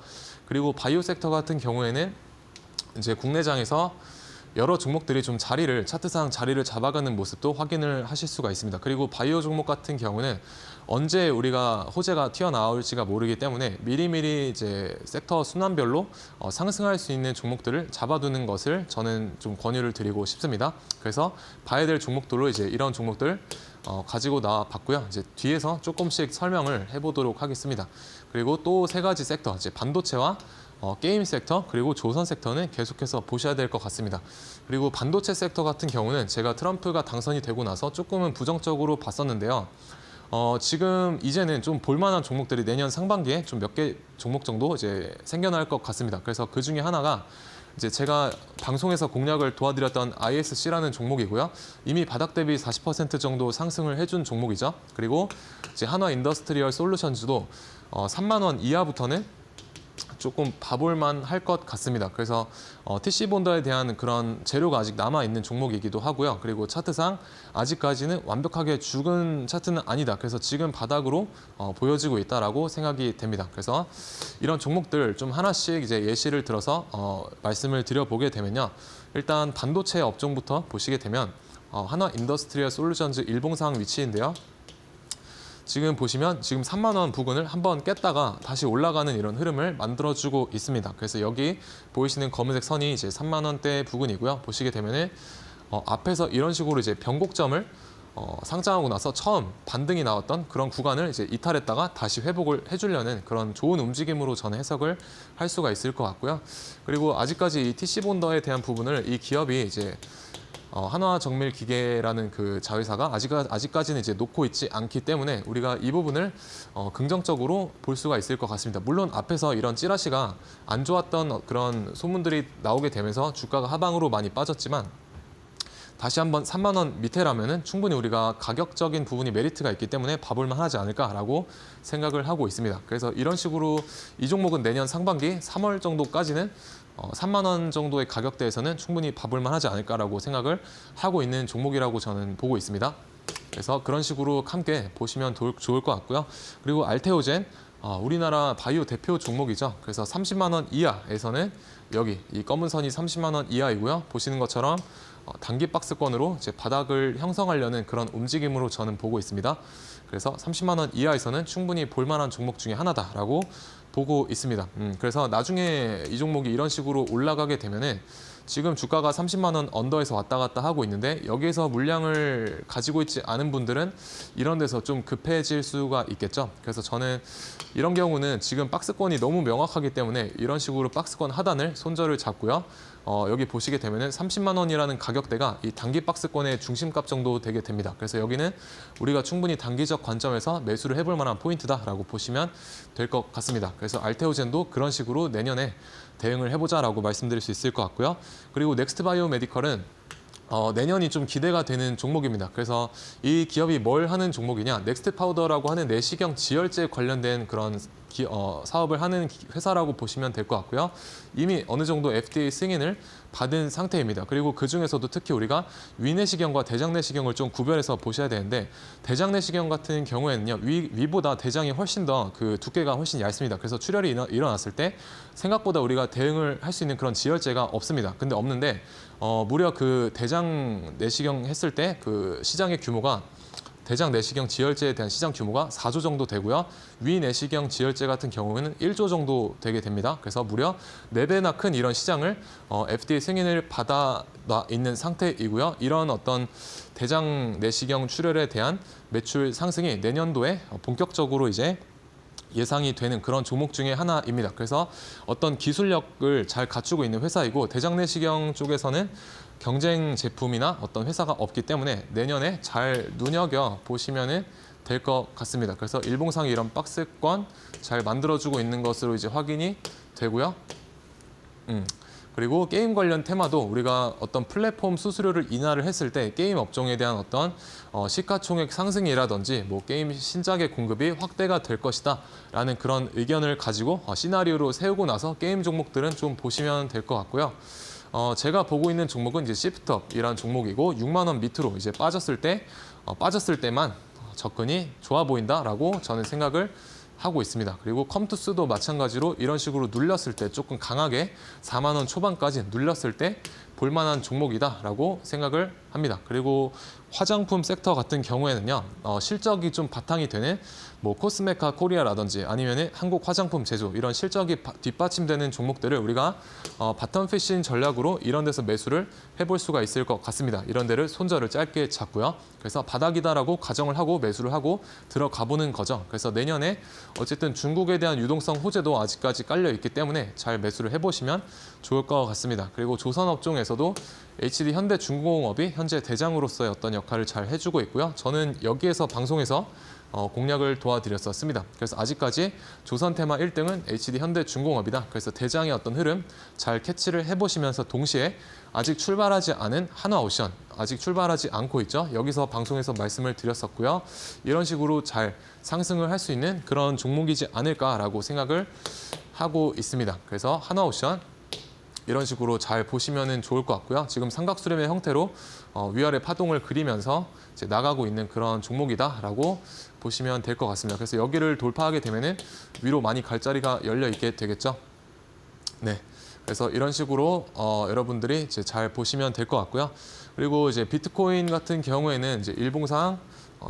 그리고 바이오 섹터 같은 경우에는 이제 국내장에서 여러 종목들이 좀 차트상 자리를 잡아가는 모습도 확인을 하실 수가 있습니다. 그리고 바이오 종목 같은 경우는 언제 우리가 호재가 튀어나올지가 모르기 때문에 미리미리 이제 섹터 순환별로 상승할 수 있는 종목들을 잡아두는 것을 저는 좀 권유를 드리고 싶습니다. 그래서 봐야 될 종목들로 이제 이런 종목들 가지고 나와 봤고요. 이제 뒤에서 조금씩 설명을 해보도록 하겠습니다. 그리고 또 세 가지 섹터, 이제 반도체와 게임 섹터 그리고 조선 섹터는 계속해서 보셔야 될 것 같습니다. 그리고 반도체 섹터 같은 경우는 제가 트럼프가 당선이 되고 나서 조금은 부정적으로 봤었는데요. 지금 이제는 좀 볼만한 종목들이 내년 상반기에 좀 몇 개 종목 정도 이제 생겨날 것 같습니다. 그래서 그 중에 하나가 이제 제가 방송에서 공략을 도와드렸던 ISC라는 종목이고요. 이미 바닥 대비 40% 정도 상승을 해준 종목이죠. 그리고 이제 한화 인더스트리얼 솔루션즈도 3만 원 이하부터는 조금 봐볼만 할 것 같습니다. 그래서 TC본더에 대한 그런 재료가 아직 남아있는 종목이기도 하고요. 그리고 차트상 아직까지는 완벽하게 죽은 차트는 아니다. 그래서 지금 바닥으로 보여지고 있다라고 생각이 됩니다. 그래서 이런 종목들 좀 하나씩 이제 예시를 들어서 말씀을 드려보게 되면요. 일단 반도체 업종부터 보시게 되면 한화 인더스트리얼 솔루션즈 일봉상 위치인데요. 지금 보시면 지금 3만 원 부근을 한번 깼다가 다시 올라가는 이런 흐름을 만들어주고 있습니다. 그래서 여기 보이시는 검은색 선이 이제 3만 원대 부근이고요. 보시게 되면은 앞에서 이런 식으로 이제 변곡점을 상장하고 나서 처음 반등이 나왔던 그런 구간을 이제 이탈했다가 다시 회복을 해주려는 그런 좋은 움직임으로 저는 해석을 할 수가 있을 것 같고요. 그리고 아직까지 이 TC본더에 대한 부분을 이 기업이 이제 한화정밀기계라는 그 자회사가 아직까지는 이제 놓고 있지 않기 때문에 우리가 이 부분을 긍정적으로 볼 수가 있을 것 같습니다. 물론 앞에서 이런 찌라시가 안 좋았던 그런 소문들이 나오게 되면서 주가가 하방으로 많이 빠졌지만 다시 한번 3만 원 밑에라면은 충분히 우리가 가격적인 부분이 메리트가 있기 때문에 봐볼만 하지 않을까라고 생각을 하고 있습니다. 그래서 이런 식으로 이 종목은 내년 상반기 3월 정도까지는 3만 원 정도의 가격대에서는 충분히 봐볼만 하지 않을까라고 생각을 하고 있는 종목이라고 저는 보고 있습니다. 그래서 그런 식으로 함께 보시면 좋을 것 같고요. 그리고 알테오젠, 우리나라 바이오 대표 종목이죠. 그래서 30만 원 이하에서는 여기 이 검은 선이 30만 원 이하이고요. 보시는 것처럼 단기 박스권으로 이제 바닥을 형성하려는 그런 움직임으로 저는 보고 있습니다. 그래서 30만 원 이하에서는 충분히 볼만한 종목 중에 하나다라고 보고 있습니다. 그래서 나중에 이 종목이 이런 식으로 올라가게 되면은 지금 주가가 30만 원 언더에서 왔다 갔다 하고 있는데 여기에서 물량을 가지고 있지 않은 분들은 이런 데서 좀 급해질 수가 있겠죠. 그래서 저는 이런 경우는 지금 박스권이 너무 명확하기 때문에 이런 식으로 박스권 하단을 손절을 잡고요. 여기 보시게 되면은 30만 원이라는 가격대가 이 단기 박스권의 중심값 정도 되게 됩니다. 그래서 여기는 우리가 충분히 단기적 관점에서 매수를 해볼 만한 포인트다라고 보시면 될 것 같습니다. 그래서 알테오젠도 그런 식으로 내년에 대응을 해보자라고 말씀드릴 수 있을 것 같고요. 그리고 넥스트 바이오 메디컬은 내년이 좀 기대가 되는 종목입니다. 그래서 이 기업이 뭘 하는 종목이냐? 넥스트 파우더라고 하는 내시경 지혈제 관련된 그런 사업을 하는 회사라고 보시면 될 것 같고요. 이미 어느 정도 FDA 승인을 받은 상태입니다. 그리고 그 중에서도 특히 우리가 위내시경과 대장내시경을 좀 구별해서 보셔야 되는데 대장내시경 같은 경우에는요. 위보다 대장이 훨씬 더 그 두께가 훨씬 얇습니다. 그래서 출혈이 일어났을 때 생각보다 우리가 대응을 할 수 있는 그런 지혈제가 없습니다. 근데 없는데 무려 그 대장 내시경 했을 때 그 시장의 규모가 대장 내시경 지혈제에 대한 시장 규모가 4조 정도 되고요. 위 내시경 지혈제 같은 경우에는 1조 정도 되게 됩니다. 그래서 무려 4배나 큰 이런 시장을 FDA 승인을 받아 있는 상태이고요. 이런 어떤 대장 내시경 출혈에 대한 매출 상승이 내년도에 본격적으로 이제 예상이 되는 그런 종목 중에 하나입니다. 그래서 어떤 기술력을 잘 갖추고 있는 회사이고 대장내시경 쪽에서는 경쟁 제품이나 어떤 회사가 없기 때문에 내년에 잘 눈여겨 보시면은 될 것 같습니다. 그래서 일봉상에 이런 박스권 잘 만들어주고 있는 것으로 이제 확인이 되고요. 그리고 게임 관련 테마도 우리가 어떤 플랫폼 수수료를 인하를 했을 때 게임 업종에 대한 어떤 시가총액 상승이라든지 뭐 게임 신작의 공급이 확대가 될 것이다 라는 그런 의견을 가지고 시나리오로 세우고 나서 게임 종목들은 좀 보시면 될 것 같고요. 제가 보고 있는 종목은 이제 시프트업이라는 종목이고 6만 원 밑으로 이제 빠졌을 때만 접근이 좋아 보인다라고 저는 생각을 하고 있습니다. 그리고 컴투스도 마찬가지로 이런 식으로 눌렸을 때 조금 강하게 4만 원 초반까지 눌렸을 때 볼만한 종목이다라고 생각을 합니다. 그리고 화장품 섹터 같은 경우에는요, 실적이 좀 바탕이 되는 뭐 코스메카 코리아라든지 아니면은 한국 화장품 제조 이런 실적이 뒷받침되는 종목들을 우리가 바텀 피싱 전략으로 이런 데서 매수를 해볼 수가 있을 것 같습니다. 이런 데를 손절을 짧게 잡고요. 그래서 바닥이다라고 가정을 하고 매수를 하고 들어가 보는 거죠. 그래서 내년에 어쨌든 중국에 대한 유동성 호재도 아직까지 깔려 있기 때문에 잘 매수를 해보시면 좋을 것 같습니다. 그리고 조선업종에서도 HD 현대중공업이 현재 대장으로서의 어떤 역할을 잘 해주고 있고요. 저는 여기에서 방송에서 공략을 도와드렸었습니다. 그래서 아직까지 조선테마 1등은 HD 현대중공업이다. 그래서 대장의 어떤 흐름 잘 캐치를 해보시면서 동시에 아직 출발하지 않은 한화오션, 아직 출발하지 않고 있죠. 여기서 방송에서 말씀을 드렸었고요. 이런 식으로 잘 상승을 할 수 있는 그런 종목이지 않을까라고 생각을 하고 있습니다. 그래서 한화오션 이런 식으로 잘 보시면 좋을 것 같고요. 지금 삼각수렴의 형태로 위아래 파동을 그리면서 이제 나가고 있는 그런 종목이다라고 보시면 될 것 같습니다. 그래서 여기를 돌파하게 되면은 위로 많이 갈 자리가 열려 있게 되겠죠. 네, 그래서 이런 식으로 여러분들이 이제 잘 보시면 될 것 같고요. 그리고 이제 비트코인 같은 경우에는 이제 일봉상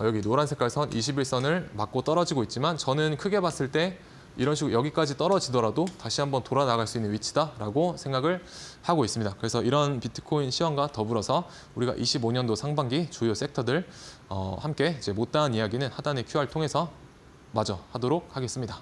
여기 노란 색깔 선 21선을 맞고 떨어지고 있지만 저는 크게 봤을 때 이런 식으로 여기까지 떨어지더라도 다시 한번 돌아 나갈 수 있는 위치다라고 생각을 하고 있습니다. 그래서 이런 비트코인 시황과 더불어서 우리가 25년도 상반기 주요 섹터들 함께 이제 못다한 이야기는 하단의 QR 통해서 마저 하도록 하겠습니다.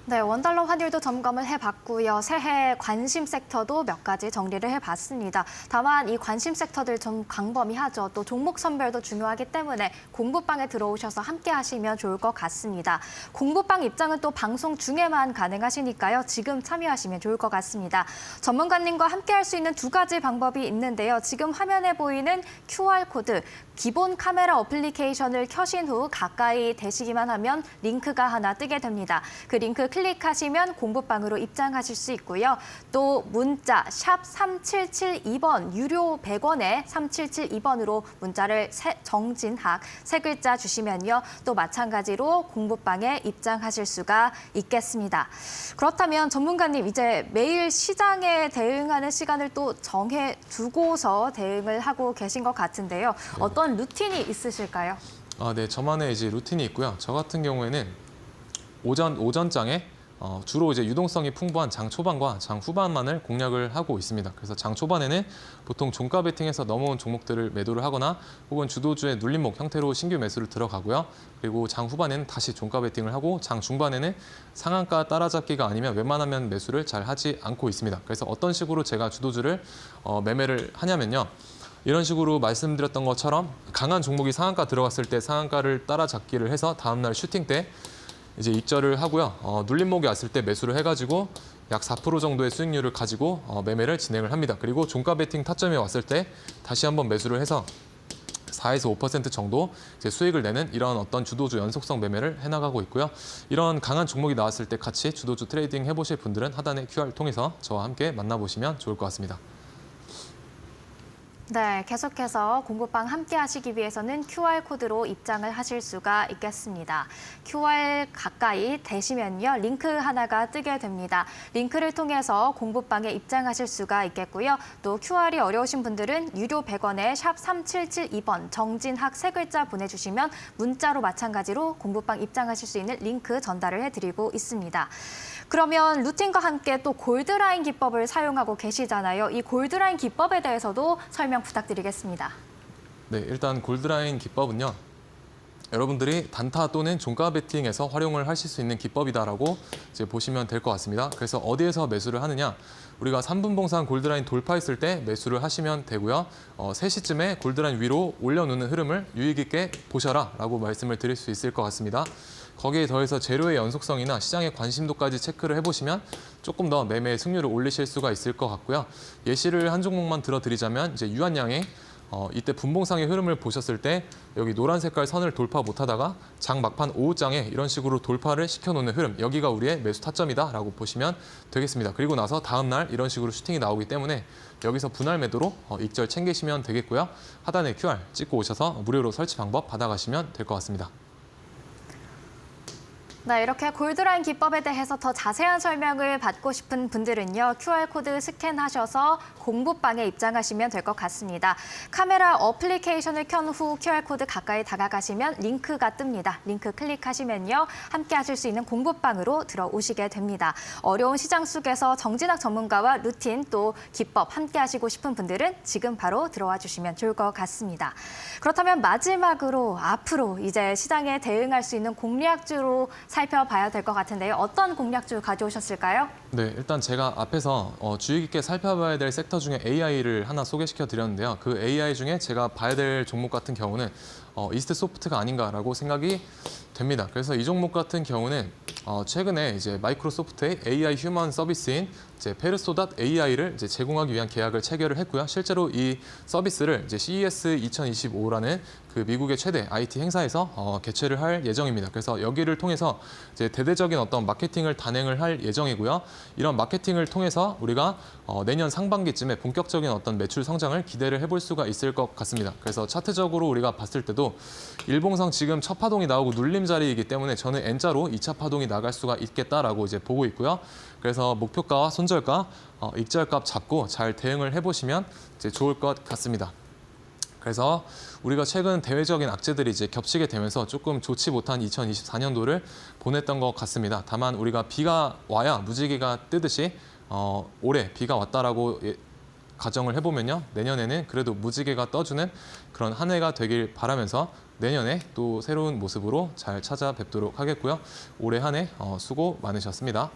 네, 원달러 환율도 점검을 해봤고요. 새해 관심 섹터도 몇 가지 정리를 해봤습니다. 다만 이 관심 섹터들 좀 광범위하죠. 또 종목 선별도 중요하기 때문에 공부방에 들어오셔서 함께 하시면 좋을 것 같습니다. 공부방 입장은 또 방송 중에만 가능하시니까요. 지금 참여하시면 좋을 것 같습니다. 전문가님과 함께 할 수 있는 두 가지 방법이 있는데요. 지금 화면에 보이는 QR코드, 기본 카메라 어플리케이션을 켜신 후 가까이 대시기만 하면 링크가 하나 뜨게 됩니다. 그 링크 클릭하시면 공부방으로 입장하실 수 있고요. 또 문자 샵 3772번 유료 100원에 3772번으로 문자를 정진학 세 글자 주시면요. 또 마찬가지로 공부방에 입장하실 수가 있겠습니다. 그렇다면 전문가님 이제 매일 시장에 대응하는 시간을 또 정해 두고서 대응을 하고 계신 것 같은데요. 네. 어떤 루틴이 있으실까요? 네, 저만의 이제 루틴이 있고요. 저 같은 경우에는 오전장에 주로 이제 유동성이 풍부한 장 초반과 장 후반만을 공략을 하고 있습니다. 그래서 장 초반에는 보통 종가 베팅에서 넘어온 종목들을 매도를 하거나 혹은 주도주의 눌림목 형태로 신규 매수를 들어가고요. 그리고 장 후반에는 다시 종가 베팅을 하고 장 중반에는 상한가 따라잡기가 아니면 웬만하면 매수를 잘 하지 않고 있습니다. 그래서 어떤 식으로 제가 주도주를 매매를 하냐면요. 이런 식으로 말씀드렸던 것처럼 강한 종목이 상한가 들어갔을 때 상한가를 따라잡기를 해서 다음날 슈팅 때 이제 입절을 하고요. 눌림목이 왔을 때 매수를 해가지고 약 4% 정도의 수익률을 가지고 매매를 진행을 합니다. 그리고 종가 베팅 타점이 왔을 때 다시 한번 매수를 해서 4에서 5% 정도 이제 수익을 내는 이런 어떤 주도주 연속성 매매를 해나가고 있고요. 이런 강한 종목이 나왔을 때 같이 주도주 트레이딩 해보실 분들은 하단의 QR 통해서 저와 함께 만나보시면 좋을 것 같습니다. 네, 계속해서 공부방 함께 하시기 위해서는 QR코드로 입장을 하실 수가 있겠습니다. QR 가까이 대시면요, 링크 하나가 뜨게 됩니다. 링크를 통해서 공부방에 입장하실 수가 있겠고요. 또 QR이 어려우신 분들은 유료 100원에 샵 3772번 정진학 세 글자 보내주시면 문자로 마찬가지로 공부방 입장하실 수 있는 링크 전달을 해드리고 있습니다. 그러면 루틴과 함께 또 골드라인 기법을 사용하고 계시잖아요. 이 골드라인 기법에 대해서도 설명 부탁드리겠습니다. 네, 일단 골드라인 기법은요. 여러분들이 단타 또는 종가 베팅에서 활용을 하실 수 있는 기법이다라고 이제 보시면 될 것 같습니다. 그래서 어디에서 매수를 하느냐? 우리가 3분 봉상 골드라인 돌파했을 때 매수를 하시면 되고요. 3시쯤에 골드라인 위로 올려놓는 흐름을 유의 깊게 보셔라라고 말씀을 드릴 수 있을 것 같습니다. 거기에 더해서 재료의 연속성이나 시장의 관심도까지 체크를 해보시면 조금 더 매매의 승률을 올리실 수가 있을 것 같고요. 예시를 한 종목만 들어드리자면 이제 유한양이 이때 분봉상의 흐름을 보셨을 때 여기 노란 색깔 선을 돌파 못하다가 장 막판 오후장에 이런 식으로 돌파를 시켜놓는 흐름, 여기가 우리의 매수 타점이다라고 보시면 되겠습니다. 그리고 나서 다음 날 이런 식으로 슈팅이 나오기 때문에 여기서 분할 매도로 익절 챙기시면 되겠고요. 하단에 QR 찍고 오셔서 무료로 설치 방법 받아가시면 될 것 같습니다. 네, 이렇게 골드라인 기법에 대해서 더 자세한 설명을 받고 싶은 분들은요, QR코드 스캔하셔서 공부방에 입장하시면 될 것 같습니다. 카메라 어플리케이션을 켠 후 QR코드 가까이 다가가시면 링크가 뜹니다. 링크 클릭하시면요, 함께 하실 수 있는 공부방으로 들어오시게 됩니다. 어려운 시장 속에서 정진학 전문가와 루틴 또 기법 함께 하시고 싶은 분들은 지금 바로 들어와 주시면 좋을 것 같습니다. 그렇다면 마지막으로 앞으로 이제 시장에 대응할 수 있는 공략주로 살펴봐야 될 것 같은데요. 어떤 공략주 가져오셨을까요? 네, 일단 제가 앞에서 주의 깊게 살펴봐야 될 섹터 중에 AI를 하나 소개시켜 드렸는데요. 그 AI 중에 제가 봐야 될 종목 같은 경우는 이스트 소프트가 아닌가라고 생각이 됩니다. 그래서 이 종목 같은 경우는 최근에 이제 마이크로소프트의 AI 휴먼 서비스인 이제 페르소.AI를 이제 제공하기 위한 계약을 체결을 했고요. 실제로 이 서비스를 이제 CES 2025라는 그 미국의 최대 IT 행사에서 개최를 할 예정입니다. 그래서 여기를 통해서 이제 대대적인 어떤 마케팅을 단행을 할 예정이고요. 이런 마케팅을 통해서 우리가 내년 상반기쯤에 본격적인 어떤 매출 성장을 기대를 해볼 수가 있을 것 같습니다. 그래서 차트적으로 우리가 봤을 때도 일봉상 지금 첫 파동이 나오고 눌림 자리이기 때문에 저는 N자로 2차 파동이 나갈 수가 있겠다라고 이제 보고 있고요. 그래서 목표가와 손절가, 익절값 잡고 잘 대응을 해보시면 이제 좋을 것 같습니다. 그래서 우리가 최근 대외적인 악재들이 이제 겹치게 되면서 조금 좋지 못한 2024년도를 보냈던 것 같습니다. 다만 우리가 비가 와야 무지개가 뜨듯이 올해 비가 왔다라고 가정을 해보면요. 내년에는 그래도 무지개가 떠주는 그런 한 해가 되길 바라면서 내년에 또 새로운 모습으로 잘 찾아뵙도록 하겠고요. 올해 한 해 수고 많으셨습니다.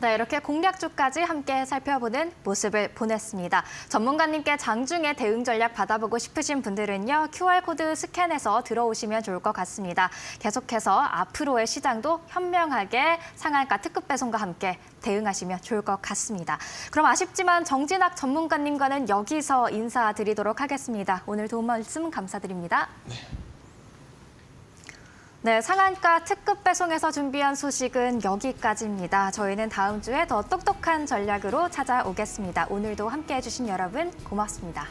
네, 이렇게 공략주까지 함께 살펴보는 모습을 보냈습니다. 전문가님께 장중에 대응 전략 받아보고 싶으신 분들은요, QR코드 스캔해서 들어오시면 좋을 것 같습니다. 계속해서 앞으로의 시장도 현명하게 상한가 특급 배송과 함께 대응하시면 좋을 것 같습니다. 그럼 아쉽지만 정진학 전문가님과는 여기서 인사드리도록 하겠습니다. 오늘 도움 말씀 감사드립니다. 네, 상한가 특급 배송에서 준비한 소식은 여기까지입니다. 저희는 다음 주에 더 똑똑한 전략으로 찾아오겠습니다. 오늘도 함께해 주신 여러분 고맙습니다.